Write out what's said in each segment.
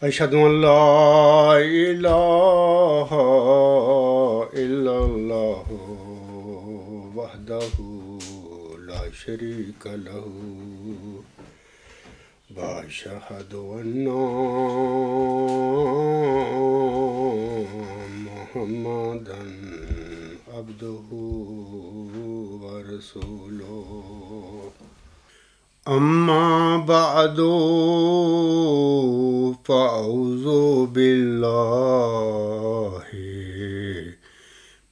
أشهد أن لا إله إلا الله وحده لا شريك له وأشهد أن محمدا عبده ورسوله أما بعد فأعوذ بالله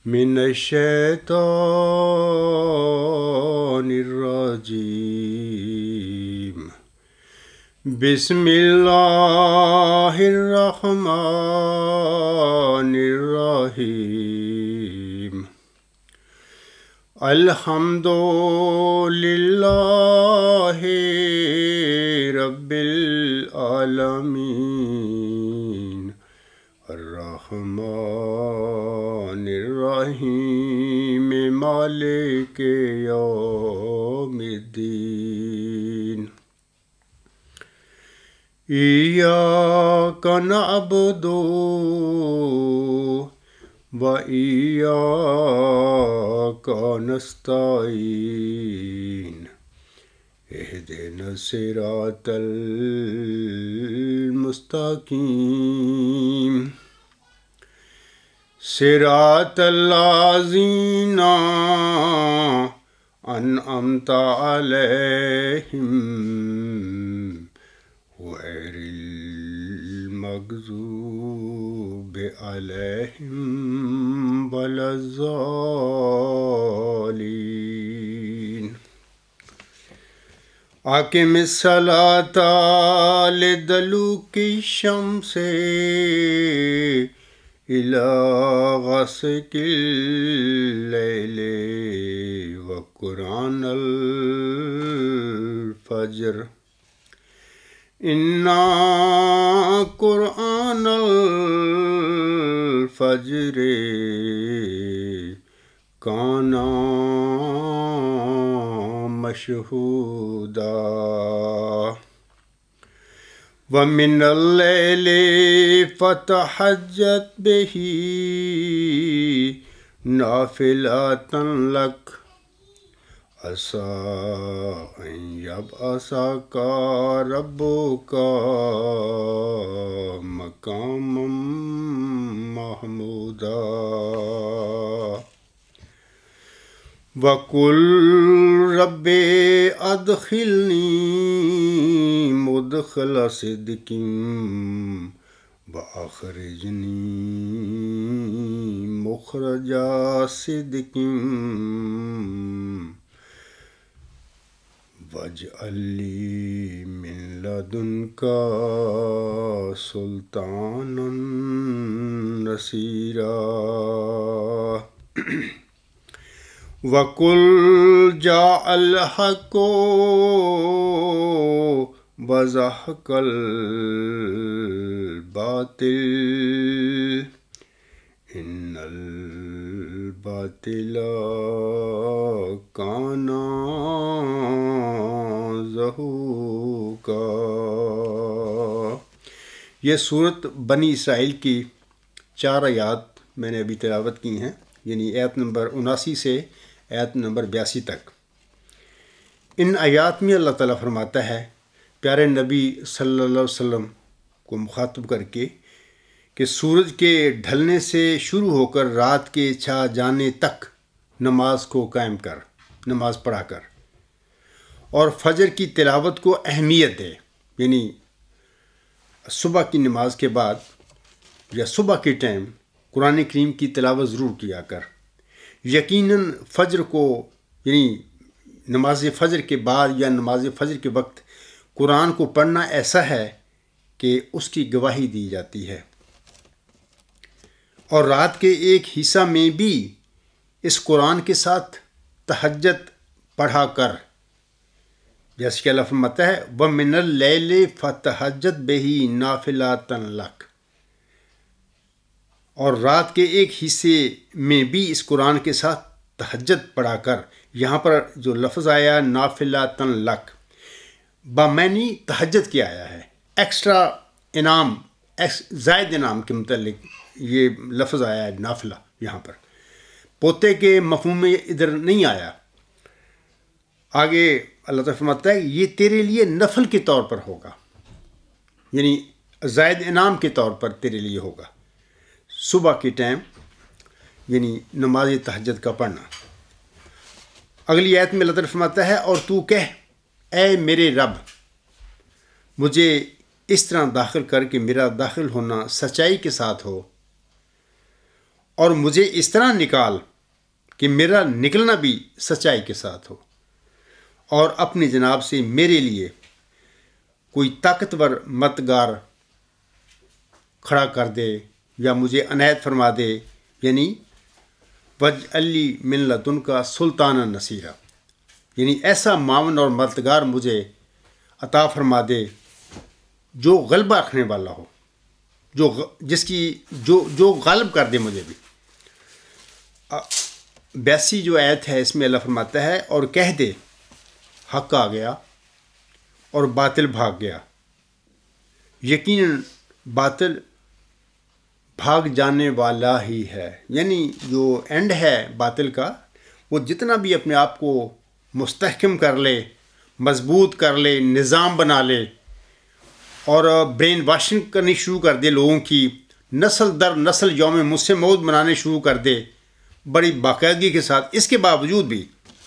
من الشيطان الرجيم بسم الله الرحمن الرحيم الحمد لله رب العالمين الرحمن الرحيم مالك يوم الدين إياك نعبد وإياك نستعين اهدنا الصراط المستقيم صراط الذين أنعمت عليهم غير المغضوب عليهم ولا الضالين أقم الصلاة لدلوك الشمس إلى غسق الليل وقرآن الفجر إن قرآن الفجر كان مشهودا ومن الليل فتهجد به نافلة لك عسى أن يبعثك ربك مقاما محمودا وقل رب أدخلني مدخل صدق وأخرجني مخرج صدق واجعل لي من لدنك سلطانا نصيرا وقل جاء الحق وزهق الباطل إن الباطل كان زهوقا۔ یہ صورت بنی اسرائیل کی 4 آیات میں نے ابھی تلاوت کی ہیں، یعنی آیت نمبر 79 سے آیت نمبر 82 تک۔ ان آیات میں اللہ تعالیٰ فرماتا ہے پیارے نبی صلی اللہ علیہ وسلم کو مخاطب کر کے کہ سورج کے ڈھلنے سے شروع ہو کر رات کے چھا جانے تک نماز کو قائم کر، نماز پڑھا کر، اور فجر کی تلاوت کو اہمیت دے، یعنی صبح کی نماز کے بعد یا صبح کے ٹائم قرآن کریم کی تلاوت ضرور کیا کر۔ یقیناً فجر کو، یعنی نماز فجر کے بعد یا نماز فجر کے وقت قرآن کو پڑھنا ایسا ہے کہ اس کی گواہی دی جاتی ہے، اور رات کے ایک حصہ میں بھی اس قرآن کے ساتھ تہجد پڑھا کر، جیسے کہ اللہ فرماتا ہے وَمِنَ اللَّيْلِ فَتَہَجَّدْ بِهِ نَافِلَةً لَكَ، اور رات کے ایک حصے میں بھی اس قرآن کے ساتھ تہجد پڑھا کر۔ یہاں پر جو لفظ آیا نافلۃ لک، بامعنی تہجد کیا آیا ہے، ایکسٹرا انعام زائد انعام کے متعلق یہ لفظ آیا ہے نافلہ یہاں پر، پوتے کے مفہوم میں ادھر نہیں آیا۔ آگے اللہ تعالیٰ فرماتا ہے یہ تیرے لیے نفل کے طور پر ہوگا، یعنی زائد انعام کے طور پر تیرے لیے ہوگا، صبح کے ٹائم یعنی نماز تہجد کا پڑھنا۔ اگلی آیت میں اللہ تعالیٰ فرماتا ہے اور تو کہہ اے میرے رب مجھے اس طرح داخل کر کہ میرا داخل ہونا سچائی کے ساتھ ہو، اور مجھے اس طرح نکال کہ میرا نکلنا بھی سچائی کے ساتھ ہو، اور اپنی جناب سے میرے لیے کوئی طاقتور مددگار کھڑا کر دے یا مجھے عنایت فرما دے، یعنی وجعل لی من لدنک سلطانا نصیرا، یعنی ایسا معاون اور مددگار مجھے عطا فرما دے جو غلبہ رکھنے والا ہو، جو غالب کر دے مجھے بھی۔ 82 جو آیت ہے اس میں اللہ فرماتا ہے اور کہہ دے حق آ گیا اور باطل بھاگ گیا، یقیناً باطل بھاگ جانے والا ہی ہے، یعنی جو اینڈ ہے باطل کا، وہ جتنا بھی اپنے آپ کو مستحکم کر لے، مضبوط کر لے، نظام بنا لے اور برین واشنگ کرنی شروع کر دے لوگوں کی، نسل در نسل یوم مسلم موت منانے شروع کر دے بڑی باقاعدگی کے ساتھ، اس کے باوجود بھی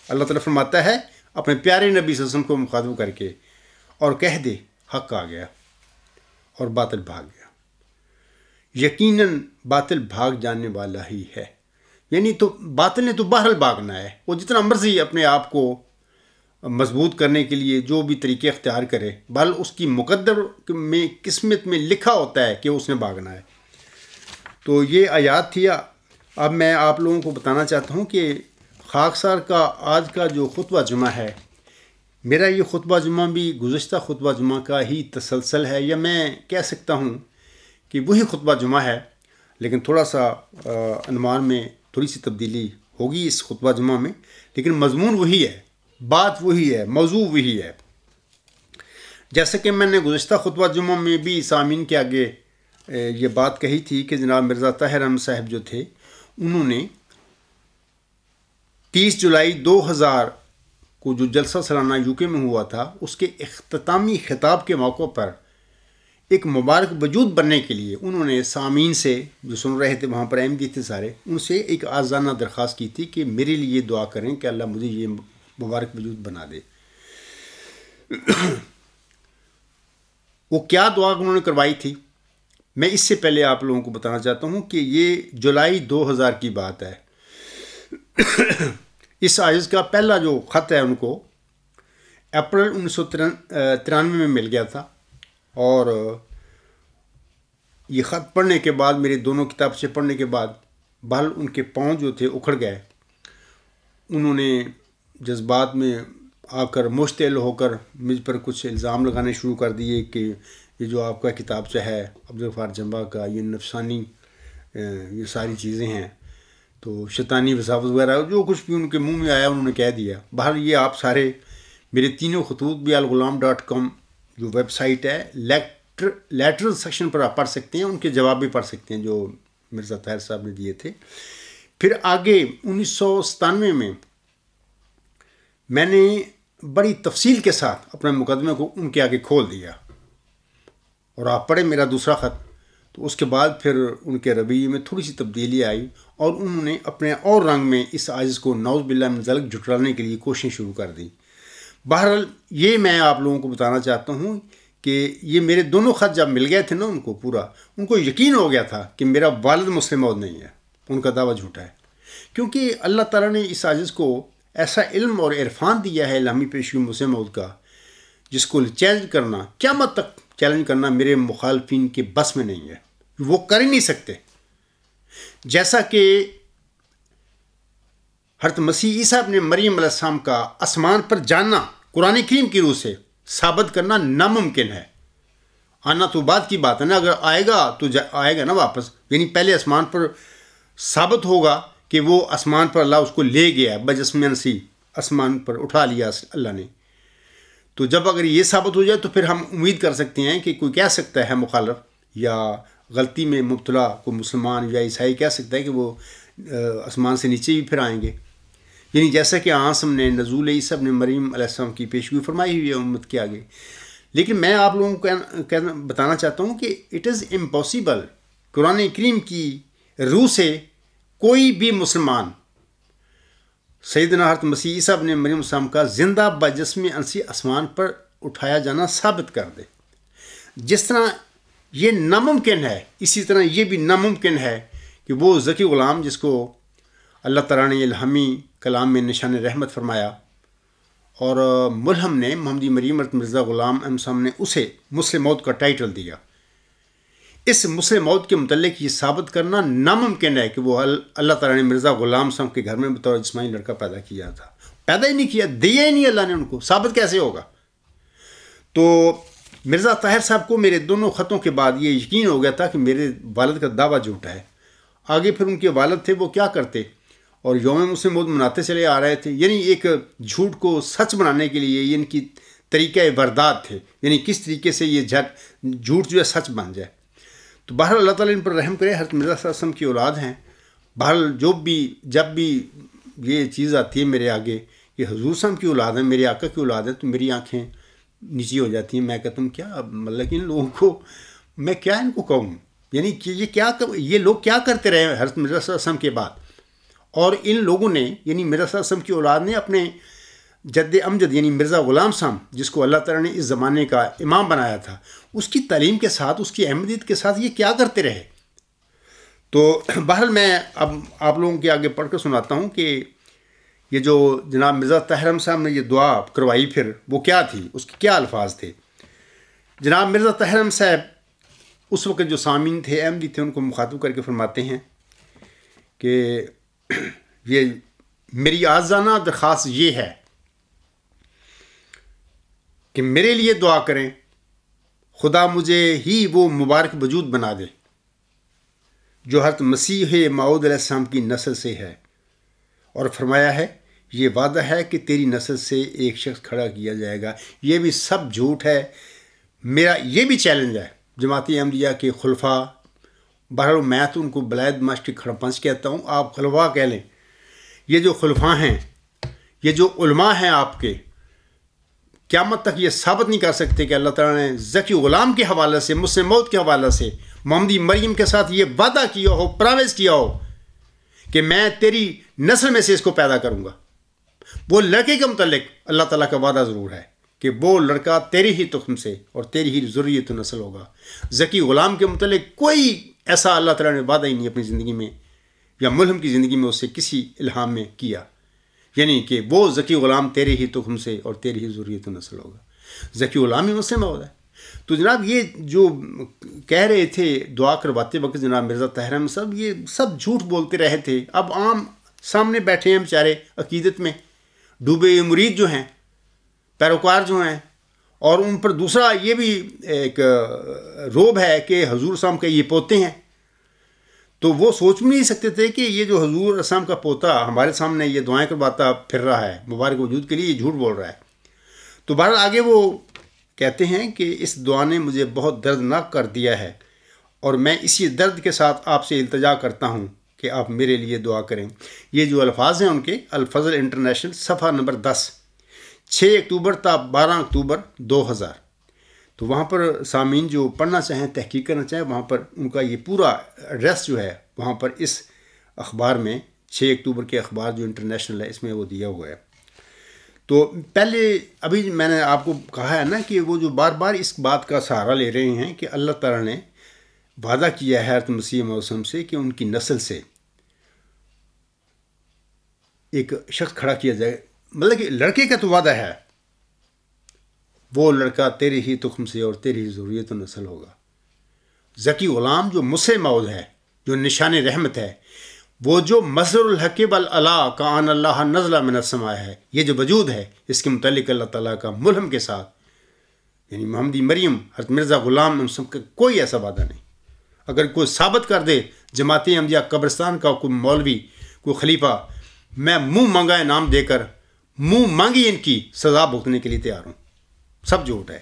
اللہ تعالیٰ فرماتا ہے اپنے پیارے نبی صلی اللہ علیہ وسلم کو مخاطب کر کے اور کہہ دے حق آ گیا اور باطل بھاگ گیا، یقیناً باطل بھاگ جانے والا ہی ہے، یعنی تو باطل نے تو بہرحال بھاگنا ہے، وہ جتنا مرضی اپنے آپ کو مضبوط کرنے کے لیے جو بھی طریقے اختیار کرے، بہرحال اس کی مقدر میں قسمت میں لکھا ہوتا ہے کہ اس نے بھاگنا ہے۔ تو یہ آیات تھی۔ اب میں آپ لوگوں کو بتانا چاہتا ہوں کہ خاکسار کا آج کا جو خطبہ جمعہ ہے، میرا یہ خطبہ جمعہ بھی گزشتہ خطبہ جمعہ کا ہی تسلسل ہے، یا میں کہہ سکتا ہوں کہ وہی خطبہ جمعہ ہے، لیکن تھوڑا سا عنوان میں تھوڑی سی تبدیلی ہوگی اس خطبہ جمعہ میں، لیکن مضمون وہی ہے، بات وہی ہے، موضوع وہی ہے۔ جیسا کہ میں نے گزشتہ خطبہ جمعہ میں بھی سامعین کے آگے یہ بات کہی تھی کہ جناب مرزا طاہر احمد صاحب جو تھے، انہوں نے 30 جولائی 2000 کو جو جلسہ سالانہ یو کے میں ہوا تھا، اس کے اختتامی خطاب کے موقع پر ایک مبارک وجود بننے کے لیے انہوں نے سامعین سے جو سن رہے تھے، وہاں پر احمدی تھے سارے، ان سے ایک آزادانہ درخواست کی تھی کہ میرے لیے دعا کریں کہ اللہ مجھے یہ مبارک وجود بنا دے۔ وہ کیا دعا انہوں نے کروائی تھی، میں اس سے پہلے آپ لوگوں کو بتانا چاہتا ہوں کہ یہ جولائی 2000 کی بات ہے۔ اس عائز کا پہلا جو خط ہے ان کو اپریل 1993 میں مل گیا تھا، اور یہ خط پڑھنے کے بعد، میرے دونوں کتاب سے پڑھنے کے بعد، بہرحال ان کے پاؤں جو تھے اکھڑ گئے، انہوں نے جذبات میں آ کر مشتعل ہو کر مجھ پر کچھ الزام لگانے شروع کر دیے کہ یہ جو آپ کا کتابچہ ہے عبدالغفار جمبا کا، یہ نفسانی یہ ساری چیزیں ہیں، تو شیطانی وساوس وغیرہ جو کچھ بھی ان کے منہ میں آیا انہوں نے کہہ دیا۔ بہرحال یہ آپ سارے میرے تینوں خطوط بھی الغلام.com جو ویب سائٹ ہے، لیٹرل سیکشن پر آپ پڑھ سکتے ہیں، ان کے جواب بھی پڑھ سکتے ہیں جو مرزا طاہر صاحب نے دیے تھے۔ پھر آگے 1997 میں میں نے بڑی تفصیل کے ساتھ اپنے مقدمے کو ان کے آگے کھول دیا، اور آپ پڑھیں میرا دوسرا خط، تو اس کے بعد پھر ان کے رویے میں تھوڑی سی تبدیلی آئی، اور انہوں نے اپنے اور رنگ میں اس عاجز کو نعوذ باللہ من ذلک جھٹلانے کے لیے کوششیں شروع کر دی۔ بہرحال یہ میں آپ لوگوں کو بتانا چاہتا ہوں کہ یہ میرے دونوں خط جب مل گئے تھے نا ان کو پورا، ان کو یقین ہو گیا تھا کہ میرا والد مسلم موعود نہیں ہے، ان کا دعویٰ جھوٹا ہے، کیونکہ اللہ تعالیٰ نے اس عاجز کو ایسا علم اور عرفان دیا ہے الہامی پیشگی مسلم موعود کا، جس کو چیلنج کرنا، قیامت تک چیلنج کرنا میرے مخالفین کے بس میں نہیں ہے، وہ کر ہی نہیں سکتے۔ جیسا کہ حضرت مسیح عیسیٰ ابن مریم علیہ السلام کا آسمان پر جاننا قرآن کریم کی روح سے ثابت کرنا ناممکن ہے۔ آنا تو بات کی بات ہے نا، اگر آئے گا تو آئے گا نا واپس، یعنی پہلے آسمان پر ثابت ہوگا کہ وہ آسمان پر اللہ اس کو لے گیا بجسم انسی، آسمان پر اٹھا لیا اللہ نے۔ تو جب اگر یہ ثابت ہو جائے تو پھر ہم امید کر سکتے ہیں کہ کوئی کہہ سکتا ہے مخالف یا غلطی میں مبتلا کو مسلمان یا عیسائی کہہ سکتا ہے کہ وہ آسمان سے نیچے بھی پھر آئیں گے. یعنی جیسا کہ آسم نے نزول عیسیٰ ابن مریم علیہ السلام کی پیشگوئی فرمائی ہوئی ہے امت کے آگے. لیکن میں آپ لوگوں کو بتانا چاہتا ہوں کہ اٹ از امپاسبل. قرآن کریم کی روح سے کوئی بھی مسلمان سیدنا حضرت مسیح عیسیٰ ابن مریم السلام کا زندہ بجسم انسی آسمان پر اٹھایا جانا ثابت کر دے. جس طرح یہ ناممکن ہے اسی طرح یہ بھی ناممکن ہے کہ وہ ذکی غلام جس کو اللہ تعالیٰ نے الہامی کلام میں نشان رحمت فرمایا اور ملہم نے محمدی مریم حضرت مرزا غلام احمد صاحب نے اسے مسلم موت کا ٹائٹل دیا. اس مسلم موت کے متعلق یہ ثابت کرنا ناممکن ہے کہ وہ اللہ تعالیٰ نے مرزا غلام صاحب کے گھر میں بطور جسمانی لڑکا پیدا کیا تھا. پیدا ہی نہیں کیا, دیا ہی نہیں اللہ نے ان کو. ثابت کیسے ہوگا؟ تو مرزا طاہر صاحب کو میرے دونوں خطوں کے بعد یہ یقین ہو گیا تھا کہ میرے والد کا دعویٰ جھوٹا ہے. آگے پھر ان کے والد تھے وہ کیا کرتے اور یوم مسلم موت مناتے چلے آ رہے تھے. یعنی ایک جھوٹ کو سچ بنانے کے لیے یہ ان کی طریقہ واردات تھے. یعنی کس طریقے سے یہ جھوٹ جو ہے سچ بن جائے. تو بہرحال اللہ تعالیٰ ان پر رحم کرے. حضرت مرزا صلی اللہ علیہ وسلم کی اولاد ہیں. بہرحال جب بھی یہ چیز آتی ہے میرے آگے کہ حضور صاحب کی اولاد ہے, میرے آقا کی اولاد ہے, تو میری آنکھیں نیچی ہو جاتی ہیں. میں کہتا ہوں کیا مطلب کہ ان لوگوں کو میں کیا ان کو کہوں. یعنی کہ یہ لوگ کیا کرتے رہے حضرت مرزا صلی اللہ علیہ وسلم کے بعد. اور ان لوگوں نے یعنی مرزا صلی اللہ علیہ وسلم کی اولاد نے اپنے جد امجد یعنی مرزا غلام صاحب جس کو اللہ تعالیٰ نے اس زمانے کا امام بنایا تھا, اس کی تعلیم کے ساتھ اس کی احمدیت کے ساتھ یہ کیا کرتے رہے. تو بہرحال میں اب آپ لوگوں کے آگے پڑھ کر سناتا ہوں کہ یہ جو جناب مرزا طاہر احمد صاحب نے یہ دعا کروائی پھر وہ کیا تھی, اس کے کیا الفاظ تھے. جناب مرزا طاہر احمد صاحب اس وقت جو سامعین تھے احمدی تھے ان کو مخاطب کر کے فرماتے ہیں کہ یہ میری آزانہ درخواست یہ ہے کہ میرے لیے دعا کریں, خدا مجھے ہی وہ مبارک وجود بنا دے جو حضرت مسیح موعود علیہ السلام کی نسل سے ہے. اور فرمایا ہے یہ وعدہ ہے کہ تیری نسل سے ایک شخص کھڑا کیا جائے گا. یہ بھی سب جھوٹ ہے. میرا یہ بھی چیلنج ہے جماعتی احمدیہ کے خلفاء. بہرحال میں تو ان کو بلائد معاشی کھڑا پنچ کہتا ہوں, آپ خلفاء کہہ لیں. یہ جو خلفاء ہیں, یہ جو علماء ہیں آپ کے, قیامت تک یہ ثابت نہیں کر سکتے کہ اللہ تعالیٰ نے ذکی غلام کے حوالے سے مسلم موت کے حوالے سے محمدی مریم کے ساتھ یہ وعدہ کیا ہو, پراویز کیا ہو کہ میں تیری نسل میں سے اس کو پیدا کروں گا. وہ لڑکے کے متعلق اللہ تعالیٰ کا وعدہ ضرور ہے کہ وہ لڑکا تیری ہی تخم سے اور تیری ہی ذریت و نسل ہوگا. ذکی غلام کے متعلق کوئی ایسا اللہ تعالیٰ نے وعدہ ہی نہیں اپنی زندگی میں یا ملہم کی زندگی میں اس سے کسی الہام میں کیا. یعنی کہ وہ ذکی غلام تیرے ہی تخم سے اور تیری ہی ذریت و نسل ہوگا. ذکی غلام ہی مسلم ہوتا ہے. تو جناب یہ جو کہہ رہے تھے دعا کرواتے وقت جناب مرزا طاہر احمد صاحب, یہ سب جھوٹ بولتے رہے تھے. اب عام سامنے بیٹھے ہیں بیچارے عقیدت میں ڈوبے مرید جو ہیں, پیروکار جو ہیں, اور ان پر دوسرا یہ بھی ایک روب ہے کہ حضور صاحب کے یہ پوتے ہیں. تو وہ سوچ بھی نہیں سکتے تھے کہ یہ جو حضور اسلام کا پوتا ہمارے سامنے یہ دعائیں کرواتا پھر رہا ہے مبارک وجود کے لیے, یہ جھوٹ بول رہا ہے. تو بہرحال آگے وہ کہتے ہیں کہ اس دعا نے مجھے بہت دردناک کر دیا ہے اور میں اسی درد کے ساتھ آپ سے التجا کرتا ہوں کہ آپ میرے لیے دعا کریں. یہ جو الفاظ ہیں ان کے الفضل انٹرنیشنل صفحہ نمبر 10 6 اکتوبر تا 12 اکتوبر 2000. تو وہاں پر سامعین جو پڑھنا چاہیں تحقیق کرنا چاہیں وہاں پر ان کا یہ پورا ایڈریس جو ہے وہاں پر اس اخبار میں 6 اکتوبر کے اخبار جو انٹرنیشنل ہے اس میں وہ دیا ہوا ہے. تو پہلے ابھی میں نے آپ کو کہا ہے نا کہ وہ جو بار بار اس بات کا سہارا لے رہے ہیں کہ اللہ تعالیٰ نے وعدہ کیا ہے حضرت مسیح موسم سے کہ ان کی نسل سے ایک شخص کھڑا کیا جائے. مطلب کہ لڑکے کا تو وعدہ ہے, وہ لڑکا تیرے ہی تخم سے اور تیری ہی ذریت و نسل ہوگا. ذکی غلام جو مسلم موعود ہے, جو نشان رحمت ہے, وہ جو مصدر الحق والعلا کان اللہ نزل من السماء ہے, یہ جو وجود ہے اس کے متعلق اللہ تعالیٰ کا ملہم کے ساتھ یعنی محمدی مریم حضرت مرزا غلام ان سب کا کوئی ایسا وعدہ نہیں. اگر کوئی ثابت کر دے جماعتی احمدیہ قبرستان کا کوئی مولوی کوئی خلیفہ, میں منہ مانگا انعام دے کر منہ مانگی ان کی سزا بھگتنے کے لیے تیار ہوں. سب جھوٹ ہے.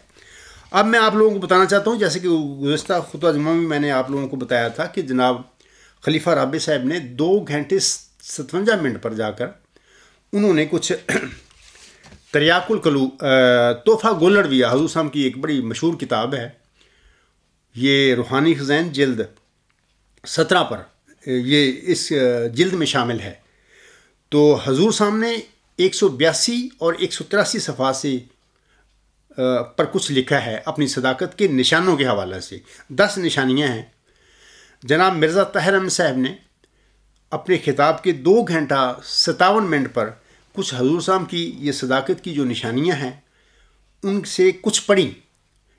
اب میں آپ لوگوں کو بتانا چاہتا ہوں، جیسے کہ گزشتہ خطبہ جمعہ میں میں نے آپ لوگوں کو بتایا تھا کہ جناب خلیفہ رابع صاحب نے 2 گھنٹے 57 منٹ پر جا کر انہوں نے کچھ تریاق القلوب تحفہ گولڑویہ، حضور صاحب کی ایک بڑی مشہور کتاب ہے، یہ روحانی خزائن جلد 17 پر یہ اس جلد میں شامل ہے۔ تو حضور صاحب نے 182 اور 183 صفحات سے پر کچھ لکھا ہے اپنی صداقت کے نشانوں کے حوالے سے۔ 10 نشانیاں ہیں۔ جناب مرزا طاہر احمد صاحب نے اپنے خطاب کے 2 گھنٹہ 57 منٹ پر کچھ حضور صاحب کی یہ صداقت کی جو نشانیاں ہیں ان سے کچھ پڑھی،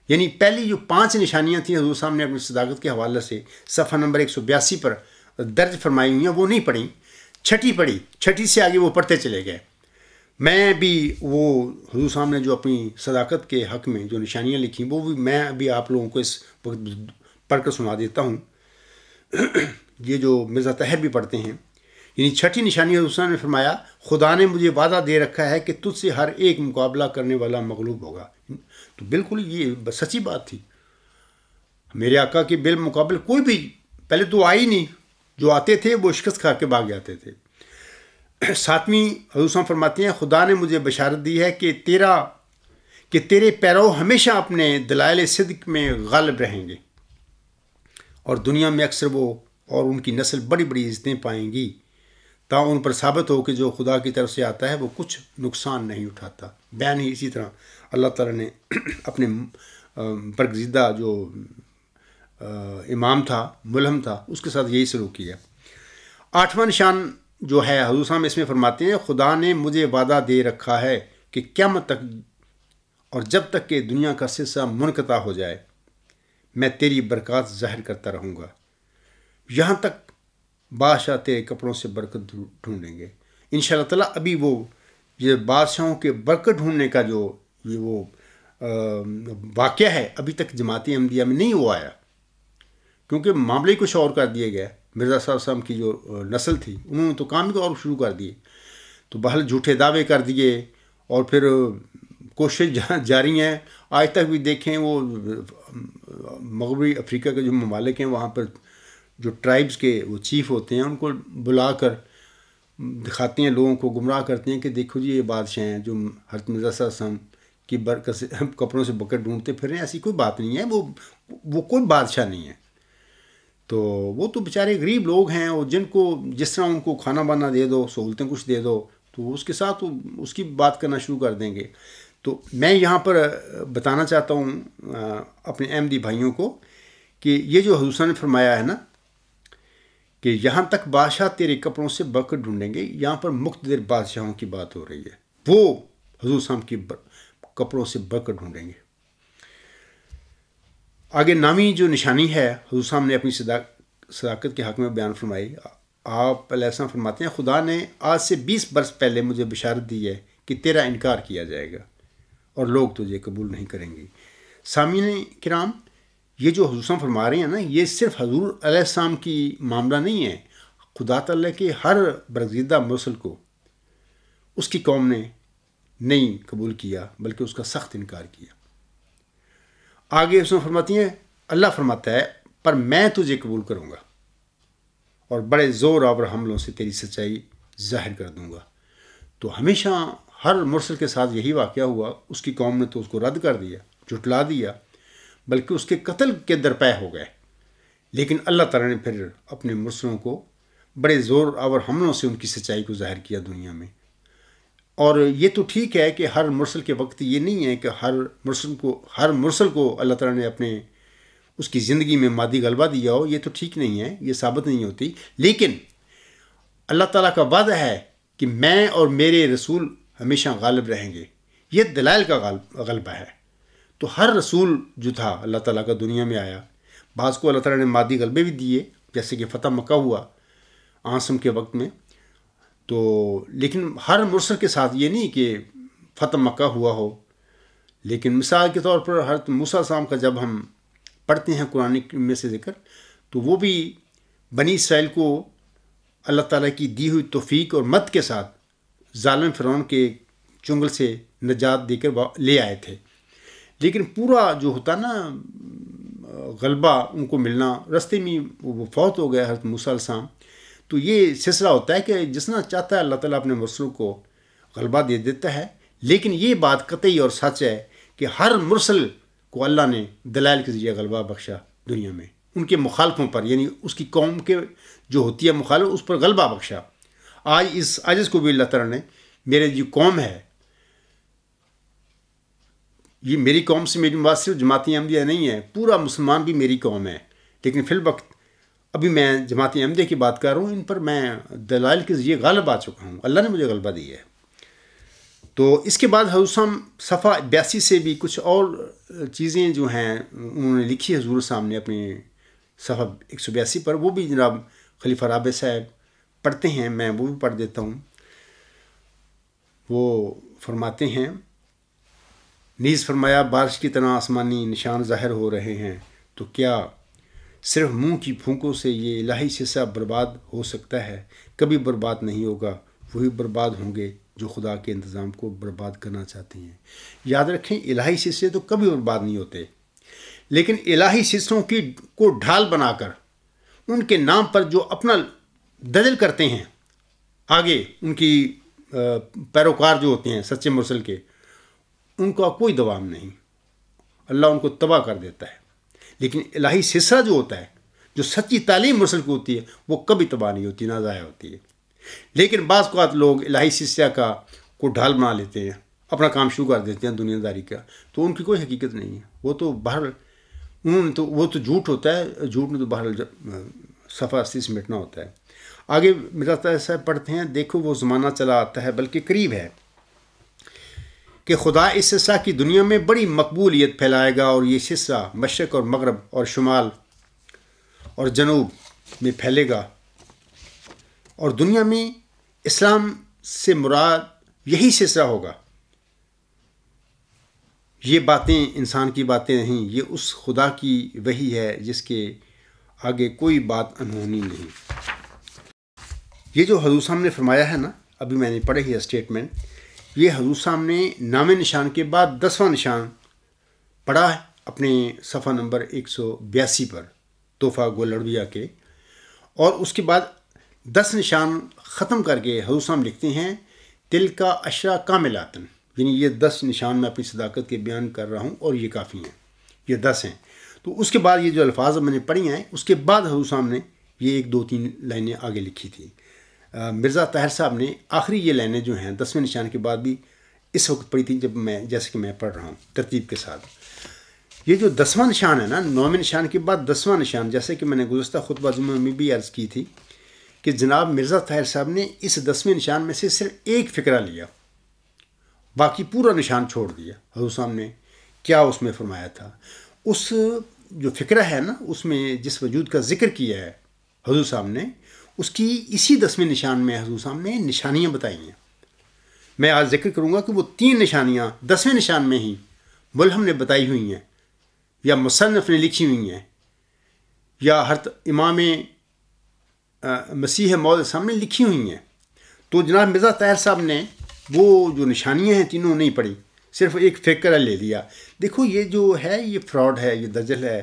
یعنی پہلی جو 5 نشانیاں تھیں حضور صاحب نے اپنی صداقت کے حوالے سے صفحہ نمبر 182 پر درج فرمائی ہوئی ہیں، وہ نہیں پڑھی، چھٹی پڑھی، چھٹی سے آگے وہ پڑھتے چلے گئے۔ میں بھی وہ حضور صاحب نے جو اپنی صداقت کے حق میں جو نشانیاں لکھی وہ بھی میں ابھی آپ لوگوں کو اس وقت پڑھ کر سنا دیتا ہوں۔ یہ جو مرزا طاہر بھی پڑھتے ہیں، یعنی چھٹی نشانی حضور صاحب نے فرمایا، خدا نے مجھے وعدہ دے رکھا ہے کہ تجھ سے ہر ایک مقابلہ کرنے والا مغلوب ہوگا۔ تو بالکل یہ سچی بات تھی، میرے آقا کے بالمقابل کوئی بھی پہلے تو آئی نہیں، جو آتے تھے وہ شکست کھا کے بھاگ جاتے تھے۔ 7ویں حضور صاحب فرماتے ہیں، خدا نے مجھے بشارت دی ہے کہ تیرے پیرو ہمیشہ اپنے دلائل صدق میں غالب رہیں گے، اور دنیا میں اکثر وہ اور ان کی نسل بڑی بڑی عزتیں پائیں گی، تا ان پر ثابت ہو کہ جو خدا کی طرف سے آتا ہے وہ کچھ نقصان نہیں اٹھاتا۔ بیان ہی اسی طرح اللہ تعالیٰ نے اپنے برگزیدہ جو امام تھا، ملہم تھا، اس کے ساتھ یہی سلوک کیا۔ 8واں نشان جو ہے حضور صاحب اس میں فرماتے ہیں، خدا نے مجھے وعدہ دے رکھا ہے کہ قیامت تک اور جب تک کہ دنیا کا سلسلہ منقطع ہو جائے میں تیری برکات ظاہر کرتا رہوں گا، یہاں تک بادشاہ تیرے کپڑوں سے برکت ڈھونڈیں گے۔ انشاءاللہ تعالیٰ ابھی وہ یہ بادشاہوں کے برکت ڈھونڈنے کا جو یہ وہ واقعہ ہے ابھی تک جماعت احمدیہ میں نہیں ہوا آیا، کیونکہ معاملے کچھ اور کر دیے گئے۔ مرزا صاحب کی جو نسل تھی انہوں نے تو کام ہی اور شروع کر دیے، تو بہرحال جھوٹے دعوے کر دیے، اور پھر کوشش جاری ہیں آج تک بھی۔ دیکھیں وہ مغربی افریقہ کے جو ممالک ہیں وہاں پر جو ٹرائبز کے وہ چیف ہوتے ہیں ان کو بلا کر دکھاتے ہیں، لوگوں کو گمراہ کرتے ہیں کہ دیکھو جی یہ بادشاہ ہیں جو حضرت مرزا صاحب کی برکت سے کپڑوں سے بکٹ ڈھونڈتے پھر رہے ہیں۔ ایسی کوئی بات نہیں ہے، وہ کوئی بادشاہ نہیں ہے۔ تو وہ تو بیچارے غریب لوگ ہیں، اور جن کو جس طرح ان کو کھانا بانا دے دو، سہولتیں کچھ دے دو تو اس کے ساتھ اس کی بات کرنا شروع کر دیں گے۔ تو میں یہاں پر بتانا چاہتا ہوں اپنے احمدی بھائیوں کو کہ یہ جو حضور صاحب نے فرمایا ہے نا کہ یہاں تک بادشاہ تیرے کپڑوں سے برکت ڈھونڈیں گے، یہاں پر مقتدر بادشاہوں کی بات ہو رہی ہے، وہ حضور صاحب کی کپڑوں سے برکت ڈھونڈیں گے۔ آگے نامی جو نشانی ہے حضور صاحب نے اپنی صداقت کے حق میں بیان فرمائی۔ آپ علیہ السلام فرماتے ہیں، خدا نے آج سے 20 برس پہلے مجھے بشارت دی ہے کہ تیرا انکار کیا جائے گا اور لوگ تجھے قبول نہیں کریں گے۔ سامعین کرام، یہ جو حضور صاحب فرما رہے ہیں نا، یہ صرف حضور علیہ السلام کی معاملہ نہیں ہے، خدا تعالیٰ کے ہر برگزیدہ مرسل کو اس کی قوم نے نہیں قبول کیا بلکہ اس کا سخت انکار کیا۔ آگے اس میں فرماتی ہیں، اللہ فرماتا ہے، پر میں تجھے قبول کروں گا اور بڑے زور آور حملوں سے تیری سچائی ظاہر کر دوں گا۔ تو ہمیشہ ہر مرسل کے ساتھ یہی واقعہ ہوا، اس کی قوم نے تو اس کو رد کر دیا، جھٹلا دیا، بلکہ اس کے قتل کے درپے ہو گئے۔ لیکن اللہ تعالیٰ نے پھر اپنے مرسلوں کو بڑے زور آور حملوں سے ان کی سچائی کو ظاہر کیا دنیا میں۔ اور یہ تو ٹھیک ہے کہ ہر مرسل کے وقت یہ نہیں ہے کہ ہر مرسل کو اللہ تعالیٰ نے اپنے اس کی زندگی میں مادی غلبہ دیا ہو، یہ تو ٹھیک نہیں ہے، یہ ثابت نہیں ہوتی۔ لیکن اللہ تعالیٰ کا وعدہ ہے کہ میں اور میرے رسول ہمیشہ غالب رہیں گے، یہ دلائل کا غلبہ ہے۔ تو ہر رسول جو تھا اللہ تعالیٰ کا دنیا میں آیا، بعض کو اللہ تعالیٰ نے مادی غلبے بھی دیے، جیسے کہ فتح مکہ ہوا عاصم کے وقت میں، تو لیکن ہر مرسل کے ساتھ یہ نہیں کہ فتح مکہ ہوا ہو۔ لیکن مثال کے طور پر حضرت موسیٰ علیہ السلام کا جب ہم پڑھتے ہیں قرآن میں سے ذکر، تو وہ بھی بنی اسرائیل کو اللہ تعالیٰ کی دی ہوئی توفیق اور مدد کے ساتھ ظالم فرعون کے چنگل سے نجات دے کر لے آئے تھے۔ لیکن پورا جو ہوتا نا غلبہ ان کو ملنا، رستے میں وہ فوت ہو گیا حضرت موسیٰ علیہ السلام. تو یہ سلسلہ ہوتا ہے کہ جسنا چاہتا ہے اللہ تعالیٰ اپنے مرسلوں کو غلبہ دے دیتا ہے. لیکن یہ بات قطعی اور سچ ہے کہ ہر مرسل کو اللہ نے دلائل کے ذریعے غلبہ بخشا دنیا میں، ان کے مخالفوں پر، یعنی اس کی قوم کے جو ہوتی ہے مخالف، اس پر غلبہ بخشا. آج اس عجز کو بھی اللہ تعالیٰ نے، میرے جو قوم ہے، یہ میری قوم سے میری بات صرف جماعت احمدیہ نہیں ہے، پورا مسلمان بھی میری قوم ہے، لیکن فی الوقت ابھی میں جماعت احمدیہ کی بات کر رہا ہوں، ان پر میں دلائل کے ذریعے غالب آ چکا ہوں، اللہ نے مجھے غلبہ دی ہے. تو اس کے بعد حضور صاحب صفحہ 82 سے بھی کچھ اور چیزیں جو ہیں انہوں نے لکھی حضور سامنے اپنے صفحہ 182 پر، وہ بھی جناب خلیفہ رابع صاحب پڑھتے ہیں، میں وہ بھی پڑھ دیتا ہوں. وہ فرماتے ہیں، نیز فرمایا بارش کی طرح آسمانی نشان ظاہر ہو رہے ہیں، تو کیا صرف منہ کی پھونکوں سے یہ الہی سلسلہ برباد ہو سکتا ہے؟ کبھی برباد نہیں ہوگا، وہی برباد ہوں گے جو خدا کے انتظام کو برباد کرنا چاہتے ہیں. یاد رکھیں، الہی سلسلے تو کبھی برباد نہیں ہوتے، لیکن الہی سلسلوں کو ڈھال بنا کر ان کے نام پر جو اپنا دجل کرتے ہیں، آگے ان کی پیروکار جو ہوتے ہیں سچے مرسل کے، ان کا کوئی دوام نہیں، اللہ ان کو تباہ کر دیتا ہے. لیکن الہی سلسلہ جو ہوتا ہے، جو سچی تعلیم مرسل کو ہوتی ہے، وہ کبھی تباہ نہیں ہوتی، نہ ضائع ہوتی ہے. لیکن بعض اوقات لوگ الہی سلسلہ کو ڈھال بنا لیتے ہیں، اپنا کام شروع کر دیتے ہیں دنیا داری کا، تو ان کی کوئی حقیقت نہیں ہے. وہ تو بہرحال وہ تو جھوٹ ہوتا ہے، جھوٹ میں تو بہرحال صفحہ 80 سے مٹنا ہوتا ہے. آگے مرزا طاہر صاحب پڑھتے ہیں، دیکھو وہ زمانہ چلا آتا ہے بلکہ قریب ہے کہ خدا اس سلسلہ کی دنیا میں بڑی مقبولیت پھیلائے گا، اور یہ سلسلہ مشرق اور مغرب اور شمال اور جنوب میں پھیلے گا، اور دنیا میں اسلام سے مراد یہی سلسلہ ہوگا. یہ باتیں انسان کی باتیں نہیں، یہ اس خدا کی وحی ہے جس کے آگے کوئی بات انہونی نہیں. یہ جو حضور صاحب نے فرمایا ہے نا، ابھی میں نے پڑھی ہے اسٹیٹمنٹ، یہ حضور صاحب نے نام نشان کے بعد 10واں نشان پڑھا ہے اپنے صفحہ نمبر 182 پر، تحفہ گل اڑویہ کے، اور اس کے بعد 10 نشان ختم کر کے حضور صاحب لکھتے ہیں دل کا اشرا کاملاتن، یعنی یہ 10 نشان میں اپنی صداقت کے بیان کر رہا ہوں اور یہ کافی ہیں، یہ 10 ہیں. تو اس کے بعد یہ جو الفاظ میں نے پڑھی ہیں، اس کے بعد حضور صاحب نے یہ 1 2 3 لائنیں آگے لکھی تھی. مرزا طاہر صاحب نے آخری یہ لائنیں جو ہیں 10ویں نشان کے بعد بھی اس وقت پڑھی تھی، جیسے کہ میں پڑھ رہا ہوں ترتیب کے ساتھ. یہ جو 10واں نشان ہے نا، 9ویں نشان کے بعد 10واں نشان، جیسے کہ میں نے گزشتہ خطبہ جمعہ میں بھی عرض کی تھی کہ جناب مرزا طاہر صاحب نے اس 10ویں نشان میں سے صرف ایک فقرہ لیا، باقی پورا نشان چھوڑ دیا. حضور صاحب نے کیا اس میں فرمایا تھا؟ اس جو فقرہ ہے نا، اس میں جس وجود کا ذکر کیا ہے حضور صاحب نے، اس کی اسی 10ویں نشان میں حضور صاحب نے نشانیاں بتائی ہیں. میں آج ذکر کروں گا کہ وہ 3 نشانیاں 10ویں نشان میں ہی ملہم نے بتائی ہوئی ہیں، یا مصنف نے لکھی ہوئی ہیں، یا حضرت امام مسیح موعود سامنے لکھی ہوئی ہیں. تو جناب مرزا طاہر صاحب نے وہ جو نشانیاں ہیں تینوں نہیں پڑھی، صرف ایک فقرہ لے لیا. دیکھو یہ جو ہے یہ فراڈ ہے، یہ دجل ہے.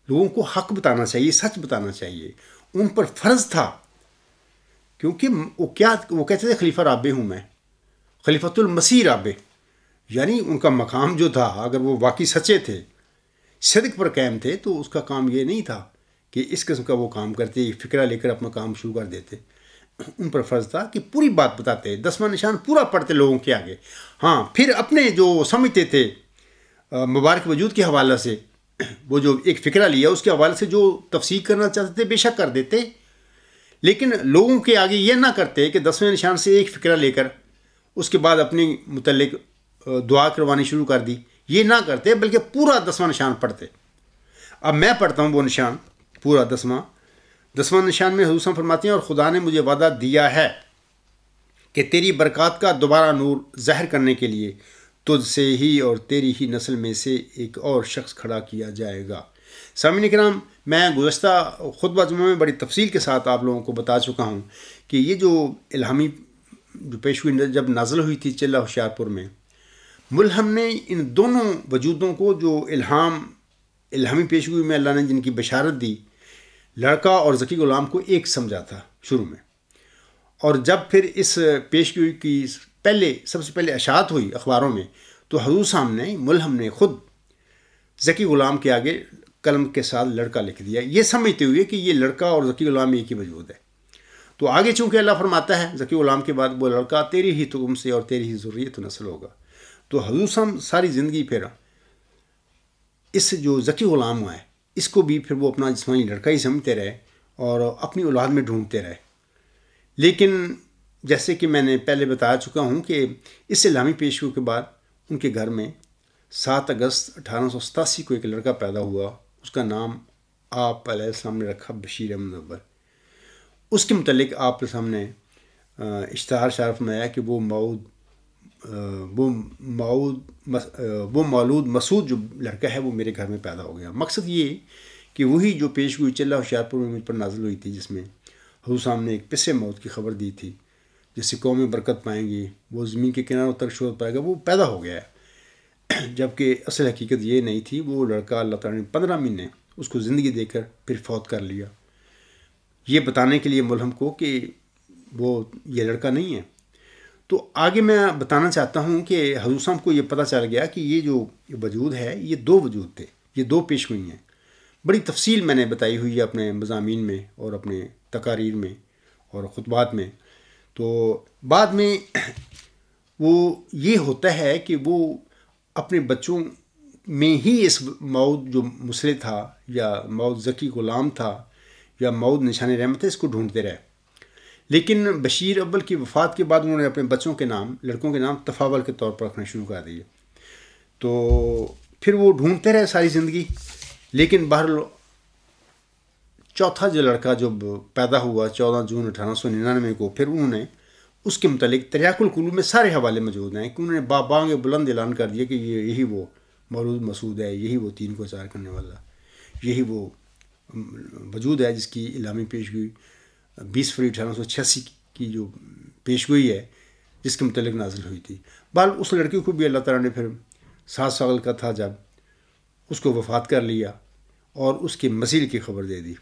لوگوں کو حق بتانا چاہیے، سچ بتانا چاہیے. ان پر فرض تھا، کیونکہ وہ کہتے تھے خلیفہ رابع ہوں میں، خلیفۃ المسیح رابع، یعنی ان کا مقام جو تھا، اگر وہ واقعی سچے تھے، صدق پر قائم تھے، تو اس کا کام یہ نہیں تھا کہ اس قسم کا وہ کام کرتے، فقرہ لے کر اپنا کام شروع کر دیتے. ان پر فرض تھا کہ پوری بات بتاتے، 10واں نشان پورا پڑھتے لوگوں کے آگے. ہاں، پھر اپنے جو سمجھتے تھے مبارک وجود کے حوالے سے، وہ جو ایک فقرہ لیا اس کے حوالے سے جو تفسیر کرنا چاہتے تھے بے شک کر دیتے، لیکن لوگوں کے آگے یہ نہ کرتے کہ 10ویں نشان سے ایک فقرہ لے کر اس کے بعد اپنے متعلق دعا کروانی شروع کر دی. یہ نہ کرتے بلکہ پورا 10واں نشان پڑھتے. اب میں پڑھتا ہوں وہ نشان پورا 10واں نشان میں حضور صاحب فرماتے ہیں، اور خدا نے مجھے وعدہ دیا ہے کہ تیری برکات کا دوبارہ نور ظاہر کرنے کے لیے تجھ سے ہی اور تیری ہی نسل میں سے ایک اور شخص کھڑا کیا جائے گا. سامعین کرام، میں گزشتہ خطبہ جمعہ میں بڑی تفصیل کے ساتھ آپ لوگوں کو بتا چکا ہوں کہ یہ جو الہامی جو پیش ہوئی جب نازل ہوئی تھی چلہ ہوشیارپور میں، ملہم نے ان دونوں وجودوں کو جو الہامی پیشگوئی میں اللہ نے جن کی بشارت دی، لڑکا اور ذکی غلام کو ایک سمجھا تھا شروع میں، اور جب پھر اس پیشگوئی کی سب سے پہلے اشاعت ہوئی اخباروں میں، تو حضور سامنے ملہم نے خود ذکی غلام کے آگے قلم کے ساتھ لڑکا لکھ دیا، یہ سمجھتے ہوئے کہ یہ لڑکا اور ذکی غلام ایک ہی وجود ہے۔ تو آگے چونکہ اللہ فرماتا ہے ذکی غلام کے بعد وہ لڑکا تیری ہی تم سے اور تیری ہی ذریت و نسل ہوگا، تو حضور صاحب ساری زندگی پھر اس جو ذکی غلام ہوا ہے اس کو بھی پھر وہ اپنا جسمانی لڑکا ہی سمجھتے رہے اور اپنی اولاد میں ڈھونڈتے رہے۔ لیکن جیسے کہ میں نے پہلے بتا چکا ہوں کہ اس الہامی پیشگوئی کے بعد ان کے گھر میں 7 اگست 1887 کو ایک لڑکا پیدا ہوا، اس کا نام آپ علیہ السلام نے رکھا بشیر احمد اول۔ اس کے متعلق آپ کے سامنے اشتہار شائع فرمایا کہ وہ مولود مسعود جو لڑکا ہے وہ میرے گھر میں پیدا ہو گیا۔ مقصد یہ کہ وہی جو پیشگوئی چلہ ہوشیارپور میں مجھ پر نازل ہوئی تھی، جس میں حضور صاحب نے ایک پس موت کی خبر دی تھی جس سے قومیں برکت پائیں گی، وہ زمین کے کناروں تک شہرت پائے گا، وہ پیدا ہو گیا ہے۔ جبکہ اصل حقیقت یہ نہیں تھی، وہ لڑکا اللہ تعالیٰ نے 15 مہینے اس کو زندگی دے کر پھر فوت کر لیا، یہ بتانے کے لیے ملہم کو کہ وہ یہ لڑکا نہیں ہے۔ تو آگے میں بتانا چاہتا ہوں کہ حضور صاحب کو یہ پتہ چل گیا کہ یہ جو وجود ہے یہ 2 وجود تھے، یہ 2 پیشگوئی ہیں۔ بڑی تفصیل میں نے بتائی ہوئی ہے اپنے مضامین میں اور اپنے تقاریر میں اور خطبات میں۔ تو بعد میں وہ یہ ہوتا ہے کہ وہ اپنے بچوں میں ہی اس موعود جو مسلح تھا یا موعود ذکی غلام تھا یا موعود نشان رحمت ہے، اس کو ڈھونڈتے رہے۔ لیکن بشیر اول کی وفات کے بعد انہوں نے اپنے بچوں کے نام، لڑکوں کے نام تفاول کے طور پر رکھنا شروع کر دیے۔ تو پھر وہ ڈھونڈتے رہے ساری زندگی، لیکن بہرحال چوتھا جو لڑکا جب پیدا ہوا 14 جون 1899 کو، پھر انہوں نے اس کے متعلق تریاق القلوب میں سارے حوالے موجود ہیں کہ انہوں نے بانگ بلند اعلان کر دیا کہ یہی وہ مولود مسعود ہے، یہی وہ 3 کو 4 کرنے والا، یہی وہ وجود ہے جس کی الہامی پیشگوئی 20 فروری 1886 کی جو پیشگوئی ہے جس کے متعلق نازل ہوئی تھی۔ بہرحال اس لڑکی کو بھی اللہ تعالیٰ نے پھر 7 سال کا تھا جب اس کو وفات کر لیا اور اس کے مسیح کی خبر دے دی۔